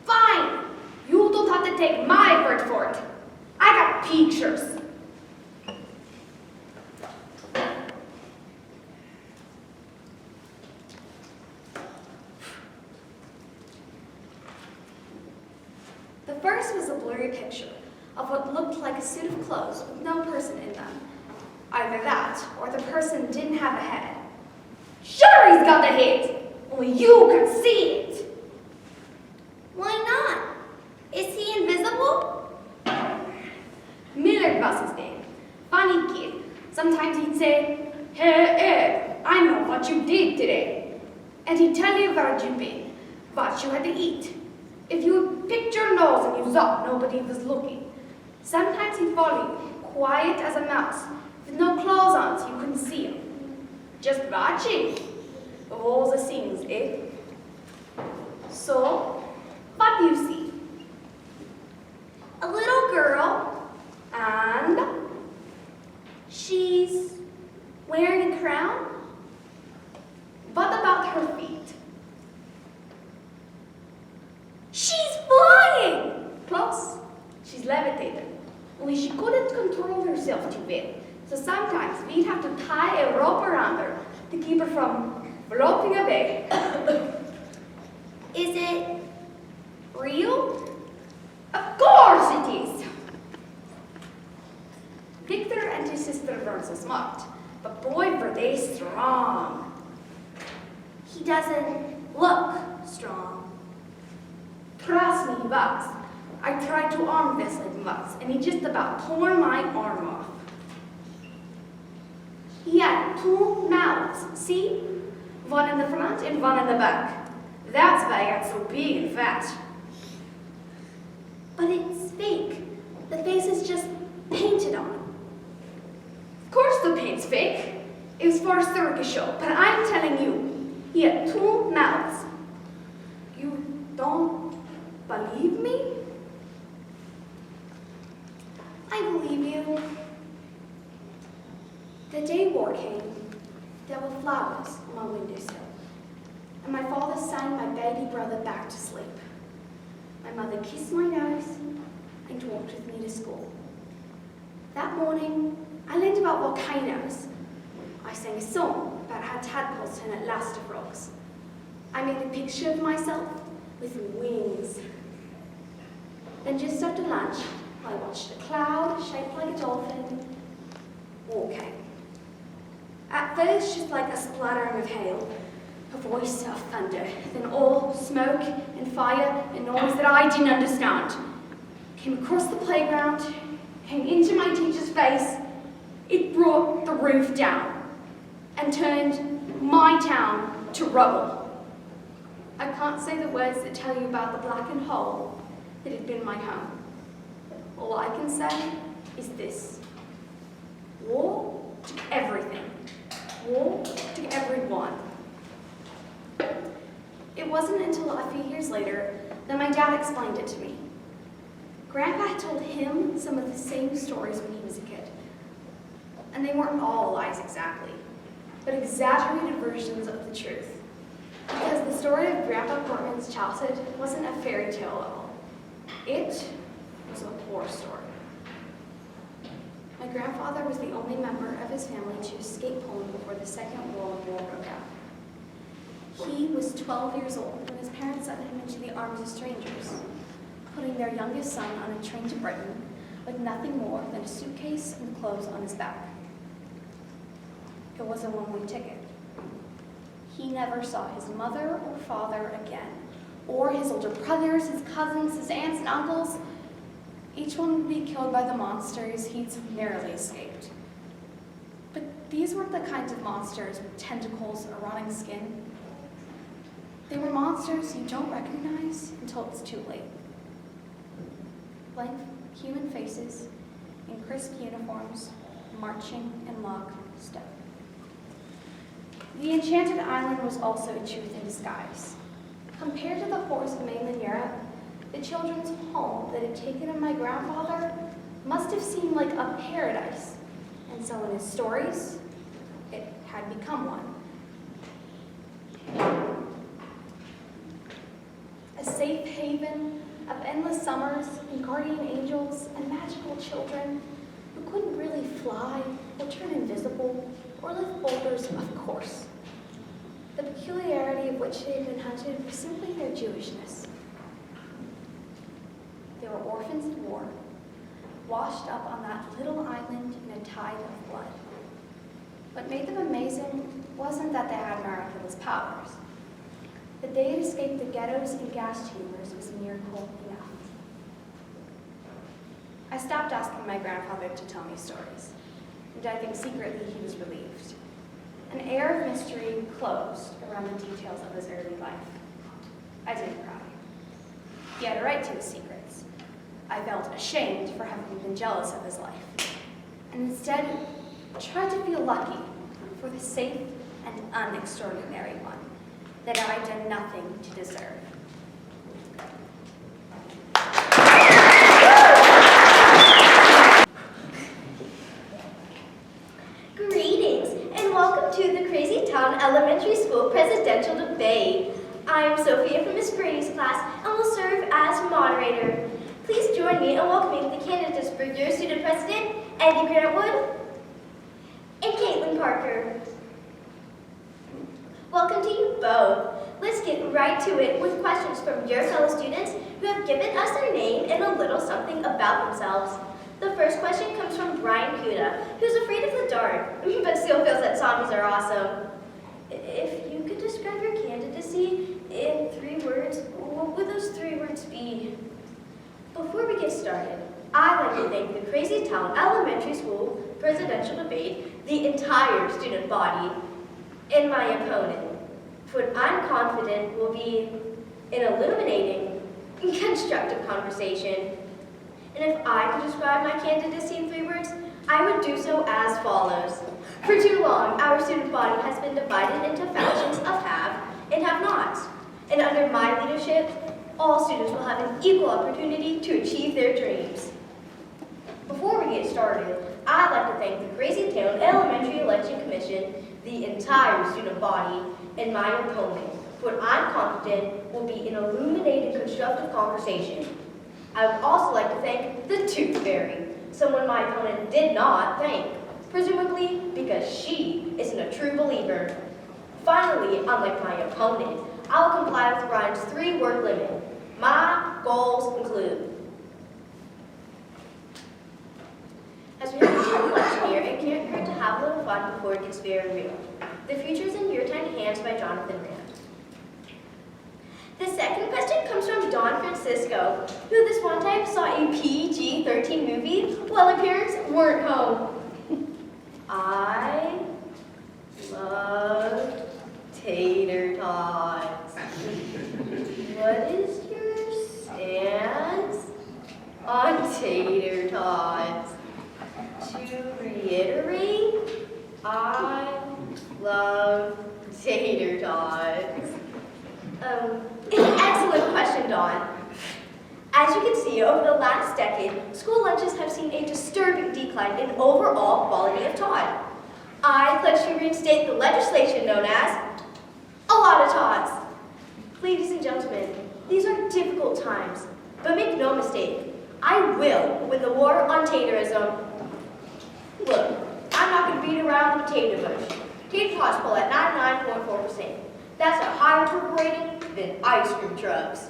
Fine. You don't have to take my word for it. I got pictures. The first was a blurry picture of what looked like a suit of clothes with no person in them. Either that, or the person didn't have a head. Sure, he's got a head, only you can see it. Why not? Is he invisible? Miller was his name. Funny kid. Sometimes he'd say, "Hey, Ed, I know what you did today." And he'd tell you where you'd been, what you had to eat. If you picked your nose and you thought nobody was looking. Sometimes he'd follow you, quiet as a mouse, with no clothes on so you couldn't see him. Just watching. Of all the things, eh? So, what do you see? A little girl. And She's wearing a crown? what about her feet? She's flying! Close. She's levitating. Only she couldn't control herself too well. So sometimes we'd have to tie a rope around her to keep her from floating away. Is it real? Of course it is. Victor and his sister weren't so smart, but boy were they strong. He doesn't look strong. Trust me, he was. I tried to arm wrestle him once, and he just about tore my arm off. He had 2 mouths, see? One in the front and one in the back. That's why he got so big and fat. But it's fake. The face is just painted on. Of course the paint's fake. It was for a circus show, but I'm telling you, he had 2 mouths. You don't believe me? I believe you. The day war came. There were flowers on my windowsill. And my father sang my baby brother back to sleep. My mother kissed my nose and walked with me to school. That morning, I learned about volcanoes. I sang a song about how tadpoles turn at last to frogs. I made a picture of myself with wings. Then just after lunch, I watched a cloud shaped like a dolphin walking. At first, just like a splattering of hail, a voice of thunder, then all smoke and fire and noise that I didn't understand came across the playground, came into my teacher's face. It brought the roof down and turned my town to rubble. I can't say the words that tell you about the blackened hole that had been my home. All I can say is this: war took everything. War took everyone. It wasn't until a few years later that my dad explained it to me. Grandpa had told him some of the same stories when he was a kid. And they weren't all lies exactly, but exaggerated versions of the truth. Because the story of Grandpa Portman's childhood wasn't a fairy tale at all. It was a war story. My grandfather was the only member of his family to escape home before the Second World War broke out. He was 12 years old when his parents sent him into the arms of strangers, putting their youngest son on a train to Britain with nothing more than a suitcase and clothes on his back. It was a one-way ticket. He never saw his mother or father again, or his older brothers, his cousins, his aunts and uncles. Each one would be killed by the monsters he'd narrowly escaped. But these weren't the kinds of monsters with tentacles or rotting skin. They were monsters you don't recognize until it's too late. Blank human faces in crisp uniforms, marching in lockstep. The Enchanted Island was also a truth in disguise. Compared to the horrors of mainland Europe, the children's home that had taken in my grandfather must have seemed like a paradise. And so in his stories, it had become one. a safe haven of endless summers and guardian angels and magical children who couldn't really fly or turn invisible or lift boulders, of course. The peculiarity of which they had been hunted was simply their Jewishness. They were orphans of war, washed up on that little island in a tide of blood. What made them amazing wasn't that they had miraculous powers. That they had escaped the ghettos and gas chambers was a miracle enough. I stopped asking my grandfather to tell me stories, and I think secretly he was relieved. An air of mystery closed around the details of his early life. I didn't cry. He had a right to his secrets. I felt ashamed for having been jealous of his life, and instead tried to feel lucky for the safe and unextraordinary one that I had done nothing to deserve. Greetings, and welcome to the Crazy Town Elementary School Presidential Debate. I'm Sophia from Miss Brady's class and will serve as moderator. Please join me in welcoming the candidates for your student president, Eddie Grantwood and Caitlin Parker. Welcome to you both. Let's get right to it with questions from your fellow students who have given us their name and a little something about themselves. The first question comes from Brian Kuda, who's afraid of the dark, but still feels that zombies are awesome. If you could describe your candidacy in 3 words, what would those 3 words be? Before we get started, I'd like to thank the Crazy Town Elementary School Presidential Debate, the entire student body, and my opponent. What I'm confident will be an illuminating and constructive conversation. And if I could describe my candidacy in 3 words, I would do so as follows. For too long, our student body has been divided into factions of have and have nots. And under my leadership, all students will have an equal opportunity to achieve their dreams. Before we get started, I'd like to thank the Crazy Town Elementary Election Commission, the entire student body, and my opponent. What I'm confident will be an illuminating, constructive conversation. I would also like to thank the Tooth Fairy, someone my opponent did not thank, presumably because she isn't a true believer. Finally, unlike my opponent, I will comply with Brian's 3-word limit. My goals include: as we have a tough election year, it can't hurt to have a little fun before it gets very real. The Future's in Your Tiny Hands by Jonathan Rand. The second question comes from Don Francisco, who this one time saw a PG-13 movie while her parents weren't home. I love tater tots. What is your stance on tater tots? To reiterate, I love tater tots. Excellent question, Dawn. As you can see, over the last decade, school lunches have seen a disturbing decline in overall quality of tot. I pledge to reinstate the legislation known as a lot of tots. Ladies and gentlemen, these are difficult times, but make no mistake, I will win the war on taterism. Look, I'm not going to beat around the potato bush. Tater tots pull at 99.4%. That's a higher approval rating than ice cream trucks.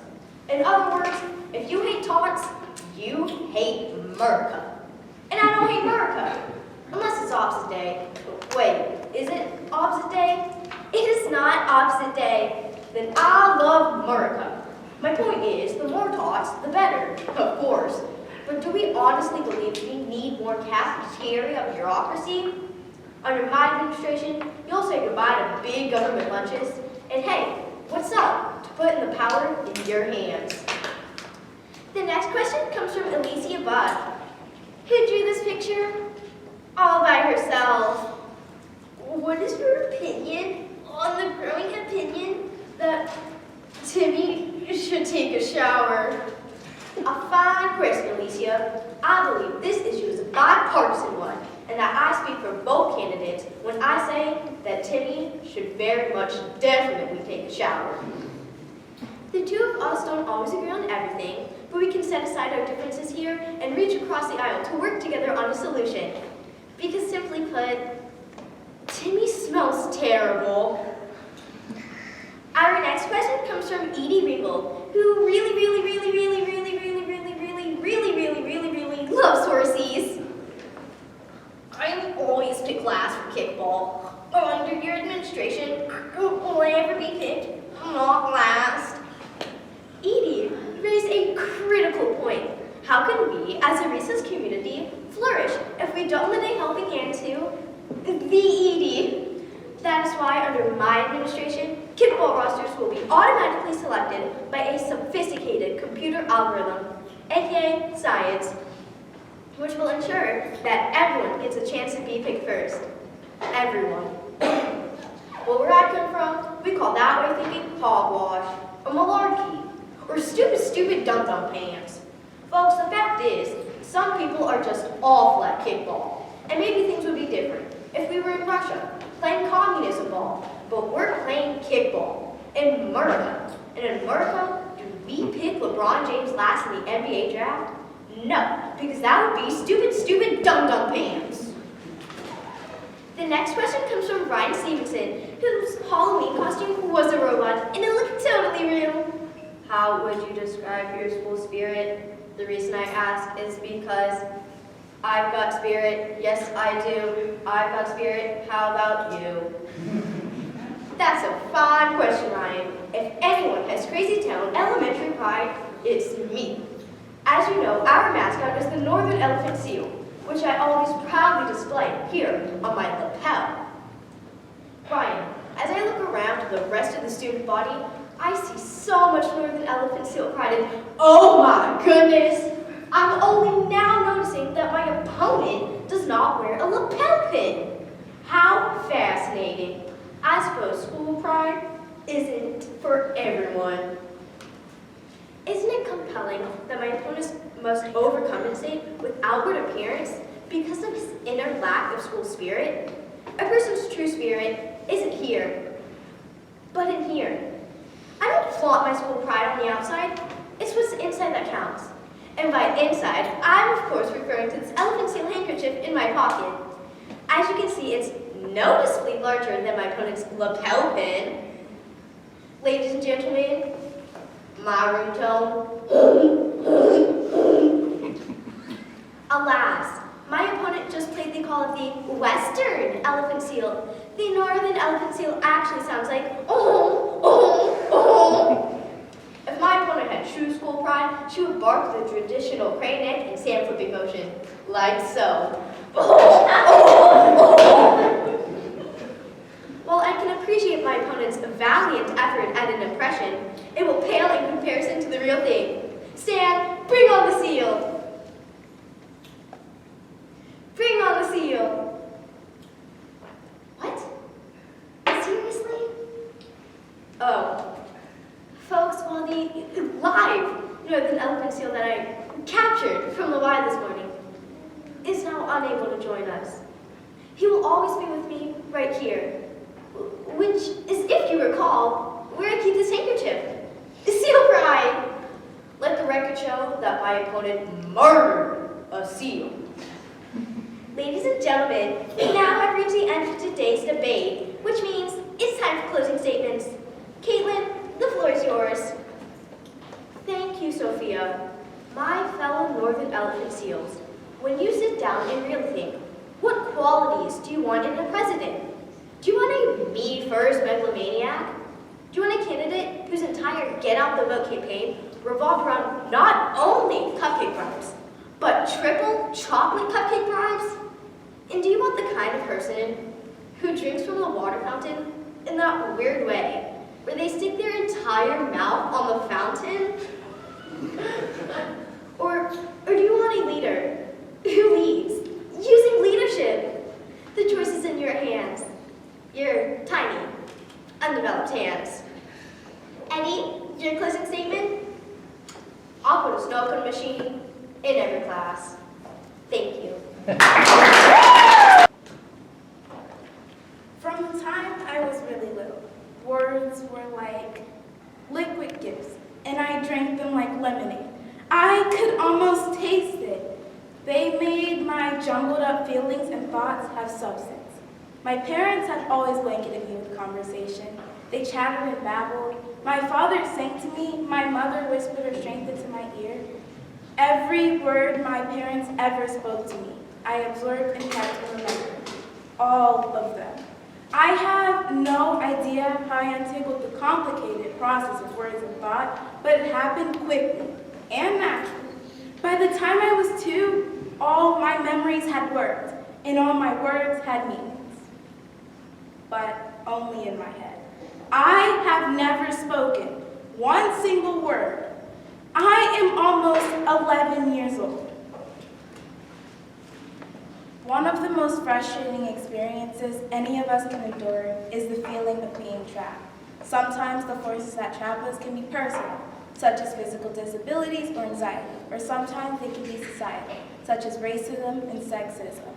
In other words, if you hate tots, you hate America. And I don't hate America, unless it's opposite day. Wait, is it opposite day? It is not opposite day. Then I love America. My point is, the more tots, the better, of course. But do we honestly believe we need more cafeteria bureaucracy? Under my administration, you'll say goodbye to big government lunches. And hey, what's up to putting the power in your hands? The next question comes from Alicia Budd, who drew this picture all by herself. What is your opinion on the growing opinion that Timmy should take a shower? A fine question, Alicia. I believe this issue is a bipartisan one, and that I speak for both candidates when I say that Timmy should very much definitely take a shower. The two of us don't always agree on everything, but we can set aside our differences here and reach across the aisle to work together on a solution. Because simply put, Timmy smells terrible. Our next question comes from Edie Regal, who really loves horsies. I'm always picked last for kickball. Under your administration, will I ever be picked? Not last. Edie raised a critical point. How can we, as a recess community, flourish if we don't lend a helping hand to the Edie? That is why, under my administration, kickball rosters will be automatically selected by a sophisticated computer algorithm, aka science, which will ensure that everyone gets a chance to be picked first. Everyone. Where I come from, we call that way of thinking hogwash, or malarkey, or stupid dum-dum pants. Folks, the fact is, some people are just awful at kickball, and maybe things would be different if we were in Russia, playing communism ball, but we're playing kickball in America. And in America, do we pick LeBron James last in the NBA draft? No, because that would be stupid dum-dum pants. The next question comes from Ryan Stevenson, whose Halloween costume was a robot, and it looked totally real. How would you describe your school spirit? The reason I ask is because I've got spirit. Yes, I do. I've got spirit. How about you? That's a fine question, Ryan. If anyone has crazy town elementary pride, it's me. As you know, our mascot is the northern elephant seal, which I always proudly display here on my lapel. Ryan, as I look around the rest of the student body, I see so much northern elephant seal pride, and oh my goodness, I'm only now noticing that my opponent does not wear a lapel pin. How fascinating. I suppose school pride isn't for everyone. Isn't it compelling that my opponent must overcompensate with outward appearance because of his inner lack of school spirit? A person's true spirit isn't here, but in here. I don't flaunt my school pride on the outside. It's what's inside that counts. And by inside, I'm of course referring to this elephant seal handkerchief in my pocket. As you can see, it's noticeably larger than my opponent's lapel pin. Ladies and gentlemen, my room tone. Alas, my opponent just played the call of the Western elephant seal. The Northern elephant seal actually sounds like If my opponent had true school pride, she would bark the traditional crane neck and sand flipping motion, like so. While I can appreciate my opponent's valiant effort at an impression, it will pale in comparison to the real thing. Stan, bring on the seal. Bring on the seal. What? Seriously? Oh. Folks, well, the live northern elephant seal that I captured from the Y this morning is now unable to join us. He will always be with me right here, which is, if you recall, where I keep this handkerchief. Seal pride! Let the record show that my opponent murdered a seal. Ladies and gentlemen, we now have reached the end of today's debate, which means it's time for closing statements. Caitlin, the floor is yours. Thank you, Sophia. My fellow Northern Elephant Seals, when you sit down and really think, what qualities do you want in a president? Do you want a me-first megalomaniac? Do you want a candidate whose entire get-out-the-vote campaign revolved around not only cupcake bribes, but triple chocolate cupcake bribes? And do you want the kind of person who drinks from the water fountain in that weird way, where they stick their entire mouth on the fountain? Or do you want a leader who leads, using leadership? The choice is in your hands, your tiny, undeveloped hands. Eddie, your closing statement? I'll put a snow cone machine in every class. Thank you. From the time I was really little, words were like liquid gifts and I drank them like lemonade. I could almost taste it. They made my jumbled up feelings and thoughts have substance. My parents had always blanketed me with conversation. They chattered and babbled. My father sang to me. My mother whispered her strength into my ear. Every word my parents ever spoke to me, I absorbed and kept and remembered. All of them. I have no idea how I untangled the complicated process of words and thought, but it happened quickly and naturally. By the time I was 2, all my memories had worked, and all my words had meanings. But only in my head. I have never spoken one single word. I am almost 11 years old. One of the most frustrating experiences any of us can endure is the feeling of being trapped. Sometimes the forces that trap us can be personal, such as physical disabilities or anxiety, or sometimes they can be societal, such as racism and sexism.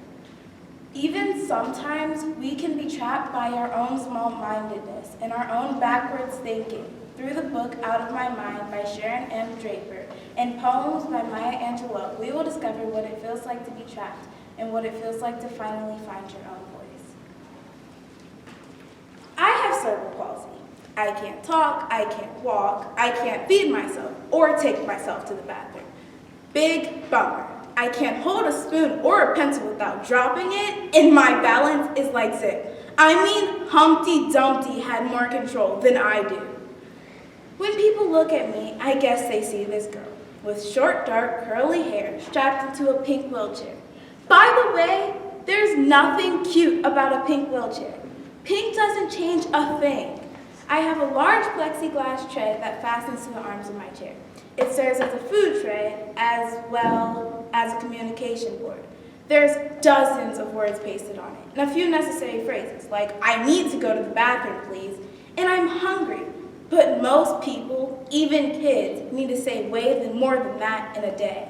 Even sometimes we can be trapped by our own small-mindedness and our own backwards thinking. Through the book Out of My Mind by Sharon M. Draper and poems by Maya Angelou, we will discover what it feels like to be trapped and what it feels like to finally find your own voice. I have cerebral palsy. I can't talk, I can't walk, I can't feed myself or take myself to the bathroom. Big bummer. I can't hold a spoon or a pencil without dropping it, and my balance is like zip. I mean, Humpty Dumpty had more control than I do. When people look at me, I guess they see this girl with short, dark, curly hair strapped into a pink wheelchair. By the way, there's nothing cute about a pink wheelchair. Pink doesn't change a thing. I have a large plexiglass tray that fastens to the arms of my chair. It serves as a food tray as well as a communication board. There's dozens of words pasted on it, and a few necessary phrases like, I need to go to the bathroom, please, and I'm hungry. But most people, even kids, need to say way more than that in a day.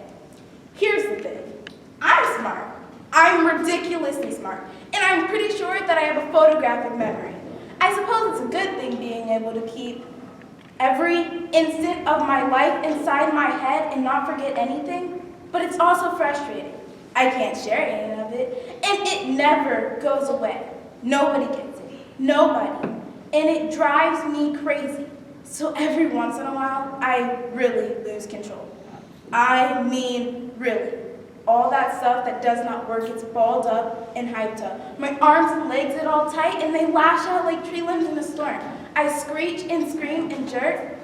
Here's the thing. I'm smart. I'm ridiculously smart, and I'm pretty sure that I have a photographic memory. I suppose it's a good thing being able to keep every instant of my life inside my head and not forget anything, but it's also frustrating. I can't share any of it, and it never goes away. Nobody gets it. Nobody. And it drives me crazy. So every once in a while, I really lose control. I mean, really. All that stuff that does not work gets balled up and hyped up. My arms and legs get all tight, and they lash out like tree limbs in a storm. I screech and scream and jerk.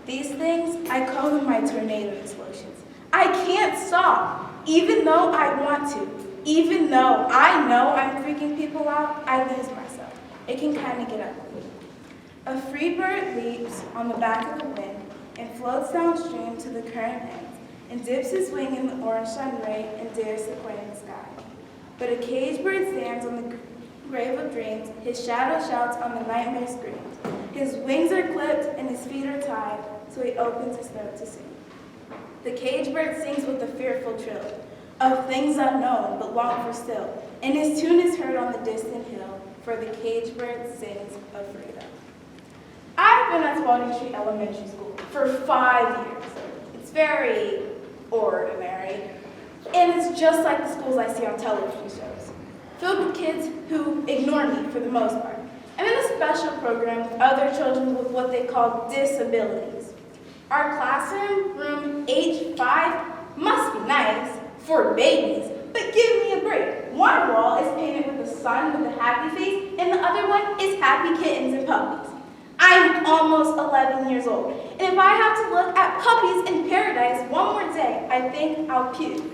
These things, I call them my tornado explosions. I can't stop, even though I want to. Even though I know I'm freaking people out, I lose myself. It can kind of get ugly. A free bird leaps on the back of the wind and floats downstream to the current ends and dips his wing in the orange sun ray and dares to coin the sky. But a caged bird stands on the grave of dreams, his shadow shouts on the nightmare screams. His wings are clipped and his feet are tied, so he opens his throat to sing. The caged bird sings with a fearful trill of things unknown but long for still, and his tune is heard on the distant hill, for the caged bird sings of freedom. I've been at Spalding Street Elementary School for 5 years. It's very ordinary, and it's just like the schools I see on television shows, filled with kids who ignore me for the most part. I'm in a special program with other children with what they call disabilities. Our classroom, room H5, must be nice for babies, but give me a break. One wall is painted with a sun with a happy face, and the other one is happy kittens and puppies. I'm almost 11 years old, and if I have to look at puppies in paradise one more day, I think I'll puke.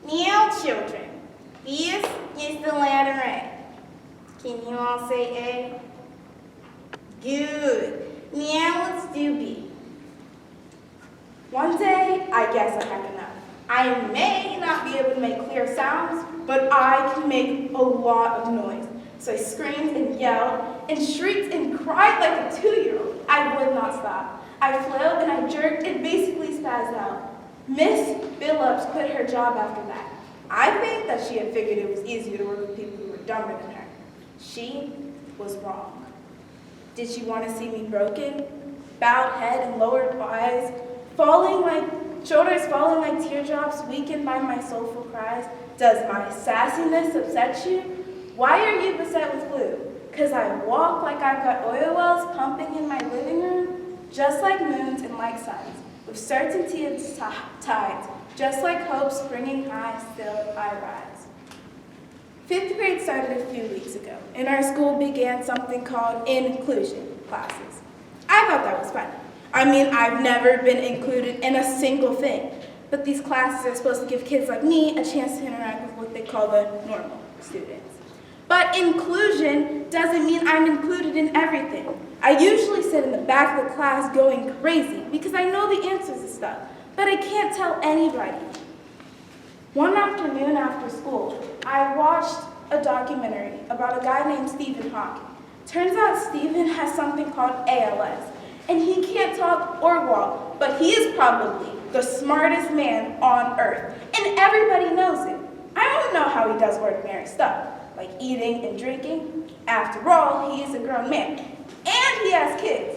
Meow, children. This is the letter A. Can you all say A? Good. Now let's do B. One day, I guess I had enough. I may not be able to make clear sounds, but I can make a lot of noise. So I screamed and yelled and shrieked and cried like a 2-year-old. I would not stop. I flailed and I jerked and basically spazzed out. Miss Billups quit her job after that. I think that she had figured it was easier to work with people who were dumber than her. She was wrong. Did she want to see me broken? bowed head and lowered eyes, shoulders falling like teardrops, weakened by my soulful cries. Does my sassiness upset you? Why are you beset with glue? 'Cause I walk like I've got oil wells pumping in my living room, just like moons and like suns, with certainty of tides, just like hope springing high, still I rise. 5th grade started a few weeks ago, and our school began something called inclusion classes. I thought that was fun. I mean, I've never been included in a single thing, but these classes are supposed to give kids like me a chance to interact with what they call the normal students. But inclusion doesn't mean I'm included in everything. I usually sit in the back of the class going crazy because I know the answers to stuff, but I can't tell anybody. One afternoon after school, I watched a documentary about a guy named Stephen Hawking. Turns out Stephen has something called ALS, and he can't talk or walk, but he is probably the smartest man on earth, and everybody knows it. I don't know how he does ordinary stuff, like eating and drinking. After all, he is a grown man, and he has kids.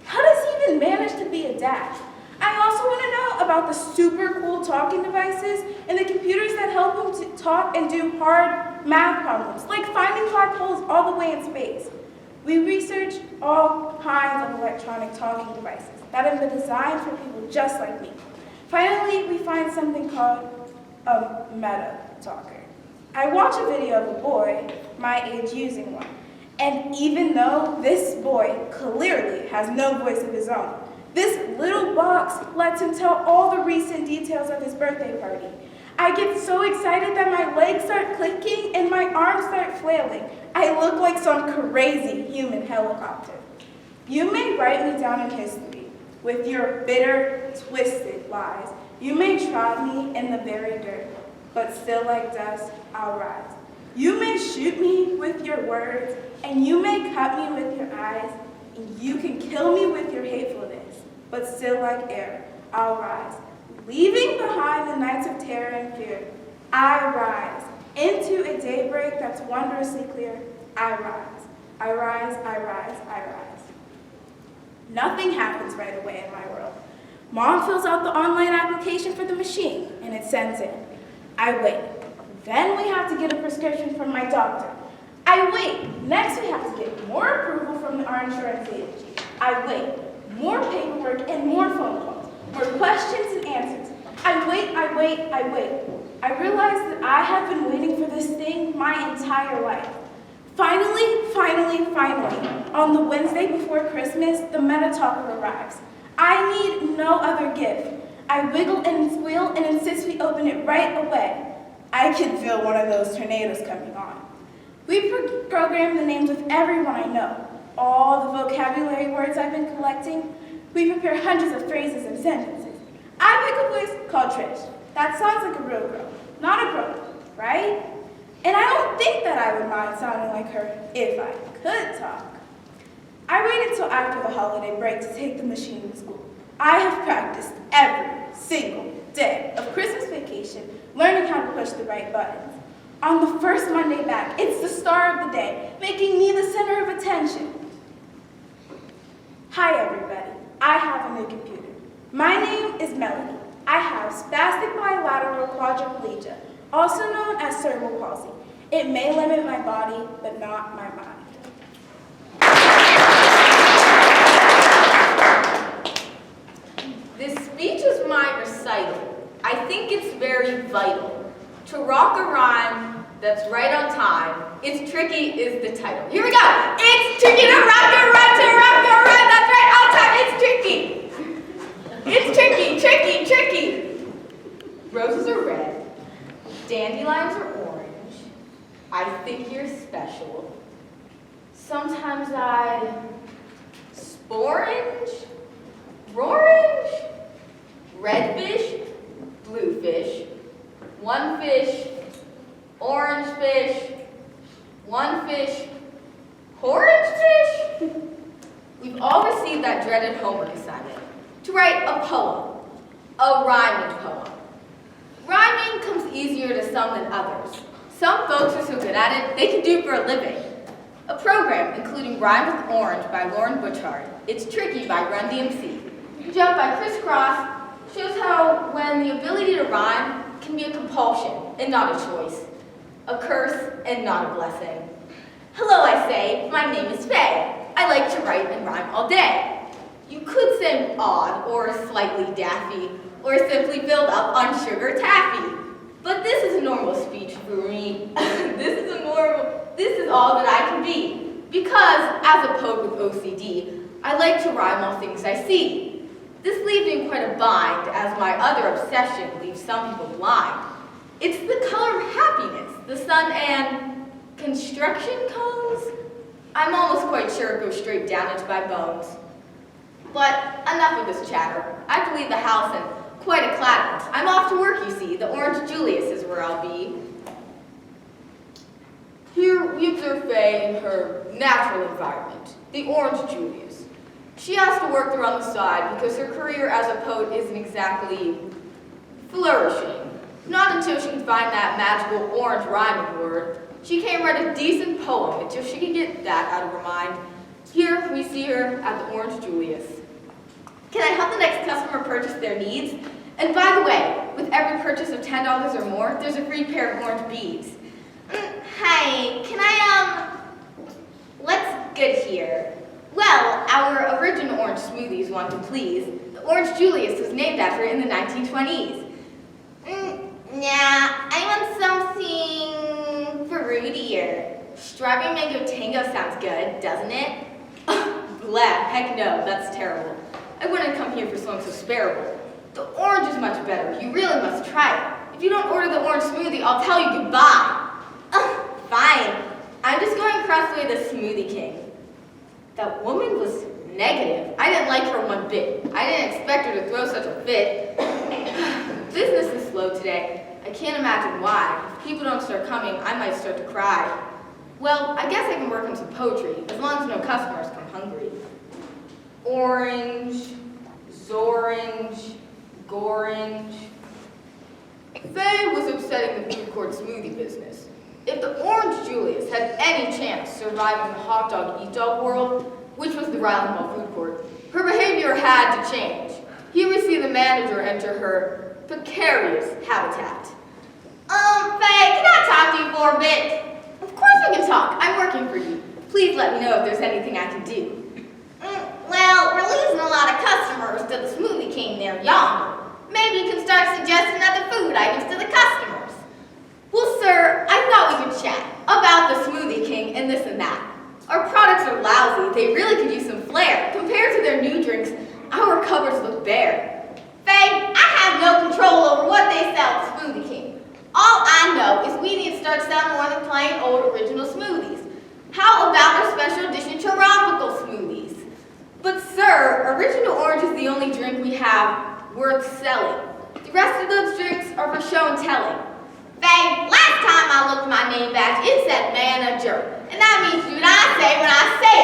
How does he even manage to be a dad? I also want to know about the super cool talking devices and the computers that help him to talk and do hard math problems, like finding black holes all the way in space. We research all kinds of electronic talking devices that have been designed for people just like me. Finally, we find something called a meta talker. I watch a video of a boy my age using one, and even though this boy clearly has no voice of his own, this little box lets him tell all the recent details of his birthday party. I get so excited that my legs start clicking and my arms start flailing. I look like some crazy human helicopter. You may write me down in history with your bitter, twisted lies. You may trod me in the very dirt, but still like dust, I'll rise. You may shoot me with your words, and you may cut me with your eyes, and you can kill me with your hatefulness, but still like air, I'll rise. Leaving behind the nights of terror and fear, I rise into a daybreak that's wondrously clear. I rise, I rise, I rise, I rise. Nothing happens right away in my world. Mom fills out the online application for the machine, and it sends in. I wait. Then we have to get a prescription from my doctor. I wait. Next we have to get more approval from our insurance agency. I wait. More paperwork and more phone calls. More questions and answers. I wait, I wait, I wait. I realize that I have been waiting for this thing my entire life. Finally, on the Wednesday before Christmas, the meta talker arrives. I need no other gift. I wiggle and squeal and insist we open it right away. I can feel one of those tornadoes coming on. We program the names of everyone I know, all the vocabulary words I've been collecting. We prepare hundreds of phrases and sentences. I pick a voice called Trish. That sounds like a real girl, not a grown, right? And I don't think that I would mind sounding like her if I could talk. I wait until after the holiday break to take the machine to school. I have practiced every single day of Christmas vacation learning how to push the right buttons. On the first Monday back, it's the star of the day, making me the center of attention. Hi everybody, I have a new computer. My name is Melanie. I have spastic bilateral quadriplegia, also known as cerebral palsy. It may limit my body, but not my mind. This speech is my recital. I think it's very vital. To rock a rhyme that's right on time, It's Tricky is the title. Here we go. It's tricky to rock a rhyme, that's right, on time, it's tricky. It's tricky, tricky, tricky. Roses are red, dandelions are orange. I think you're special. Sometimes I'd sporange, rorange, red fish, blue fish, one fish, orange fish, one fish, orange fish. We've all received that dreaded homework assignment to write a poem, a rhyming poem. Rhyming comes easier to some than others. Some folks are so good at it, they can do it for a living. a program including Rhyme with Orange by Lauren Butchart, It's Tricky by Run DMC, Jump by Criss Cross, shows how when the ability to rhyme can be a compulsion and not a choice, a curse and not a blessing. Hello, I say, my name is Faye. I like to write and rhyme all day. You could say odd or slightly daffy, or simply build up on sugar taffy. But this is a normal speech for me. This is all that I can be. Because, as a poet with OCD, I like to rhyme all things I see. This leaves me in quite a bind, as my other obsession leaves some people blind. It's the color of happiness, the sun and construction cones? I'm almost quite sure it goes straight down into my bones. But enough of this chatter. I have to leave the house in quite a clatter. I'm off to work, you see. The Orange Julius is where I'll be. Here we observe Faye in her natural environment, the Orange Julius. She has to work there on the side because her career as a poet isn't exactly flourishing. Not until she can find that magical orange rhyming word. She can't write a decent poem until she can get that out of her mind. Here we see her at the Orange Julius. Can I help the next customer purchase their needs? And by the way, with every purchase of $10 or more, there's a free pair of orange beads. Hi, can I, what's good here? Well, our original orange smoothies want to please. The Orange Julius was named after it in the 1920s. Nah, I want something fruitier. Strawberry mango tango sounds good, doesn't it? Blah, heck no, that's terrible. I wouldn't come here for something so sparable. The orange is much better. You really must try it. If you don't order the orange smoothie, I'll tell you goodbye. Fine. I'm just going across the way to the Smoothie King. That woman was negative. I didn't like her one bit. I didn't expect her to throw such a fit. Business is slow today. I can't imagine why. If people don't start coming, I might start to cry. Well, I guess I can work on some poetry, as long as no customers come hungry. Orange, zorange, gorange. Faye was upsetting the food court smoothie business. If the Orange Julius had any chance surviving the hot dog eat dog world, which was the Ryland food court, her behavior had to change. Here we see the manager enter her precarious habitat. Faye, can I talk to you for a bit? Of course we can talk. I'm working for you. Please let me know if there's anything I can do. Well, we're losing a lot of customers to the Smoothie King there yonder. Maybe you can start suggesting other food items to the customers. Well, sir, I thought we could chat about the Smoothie King and this and that. Our products are lousy. They really could use some flair. Compared to their new drinks, our cupboards look bare. Faye, I have no control over what they sell at Smoothie King. All I know is we need to start selling more than plain old original smoothies. How about our special edition tropical smoothies? But sir, Original Orange is the only drink we have worth selling. The rest of those drinks are for show and telling. Faye, last time I looked at my name badge, it said manager. And that means do what I say when I say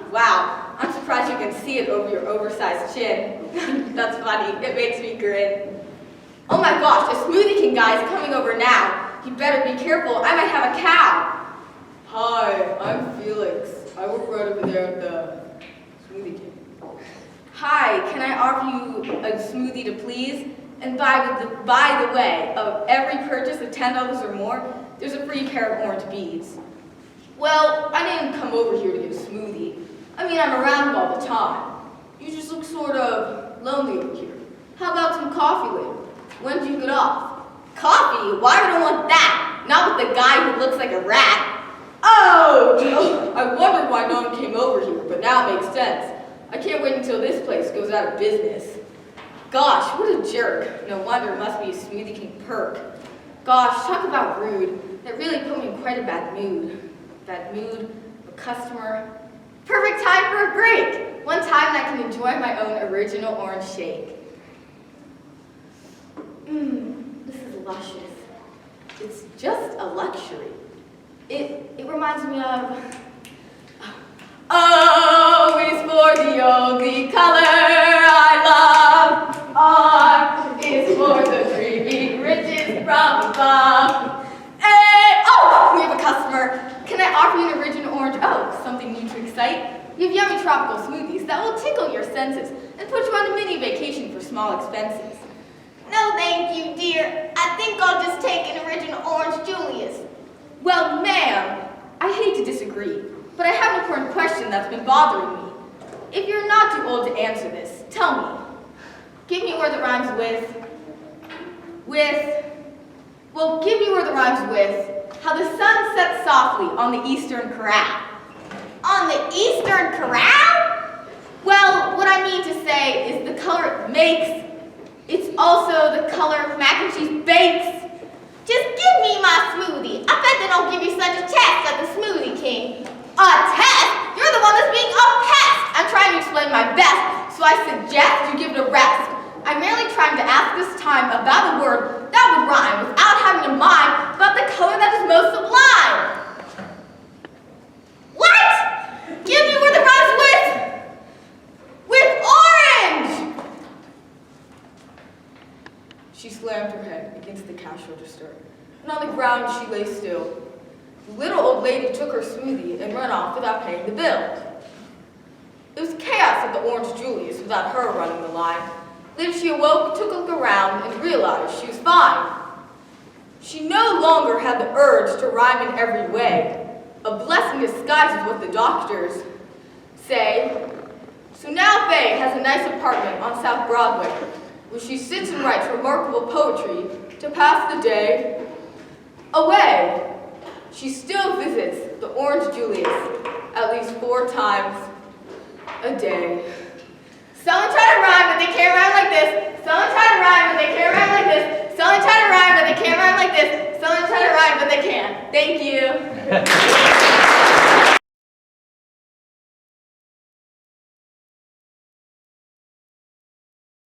it. Wow, I'm surprised you can see it over your oversized chin. That's funny, it makes me grin. Oh my gosh, the Smoothie King guy is coming over now. You better be careful, I might have a cow. Hi, I'm Felix. I work right over there at the Smoothie King. Hi, can I offer you a smoothie to please? And by the way, of every purchase of $10 or more, there's a free pair of orange beads. Well, I didn't come over here to get a smoothie. I mean, I'm around all the time. You just look sort of lonely over here. How about some coffee later? When did you get off? Coffee? Why would I want that? Not with the guy who looks like a rat. Oh, I wondered why no one came over here, but now it makes sense. I can't wait until this place goes out of business. Gosh, what a jerk. No wonder it must be a Smoothie King perk. Gosh, talk about rude. That really put me in quite a bad mood. Bad mood, a customer. Perfect time for a break. One time I can enjoy my own original orange shake. This is luscious. It's just a luxury. It reminds me of... Always for the only color I love. R is for the dreamy riches from above. Hey, oh, we have a customer. Can I offer you an You have yummy tropical smoothies that will tickle your senses and put you on a mini vacation for small expenses. No, thank you, dear. I think I'll just take an original Orange Julius. Well, ma'am, I hate to disagree, but I have an important question that's been bothering me. If you're not too old to answer this, tell me. Give me a word that rhymes well, give me a word that rhymes with how the sun sets softly on the eastern corral. On the Eastern Corral? Well, what I mean to say is the color it makes, it's also the color mac and cheese bakes. Just give me my smoothie. I bet they don't give you such a test at the Smoothie King. A test? You're the one that's being a pest. I'm trying to explain my best, so I suggest you give it a rest. I'm merely trying to ask this time about a word that would rhyme without having to mime about the color that is most sublime. What? Give me a word that rhymes with orange! She slammed her head against the cash register, and on the ground she lay still. The little old lady took her smoothie and ran off without paying the bill. It was chaos at the Orange Julius without her running the line. Then she awoke, took a look around, and realized she was fine. She no longer had the urge to rhyme in every way. A blessing disguised as what the doctors say. So now Faye has a nice apartment on South Broadway, where she sits and writes remarkable poetry to pass the day away. She still visits the Orange Julius at least 4 times a day. Someone try to rhyme, but they can't rhyme like this. Someone try to rhyme, but they can't rhyme like this. Someone try to rhyme, but they can't rhyme like this. Someone try to rhyme, but they can't. Thank you.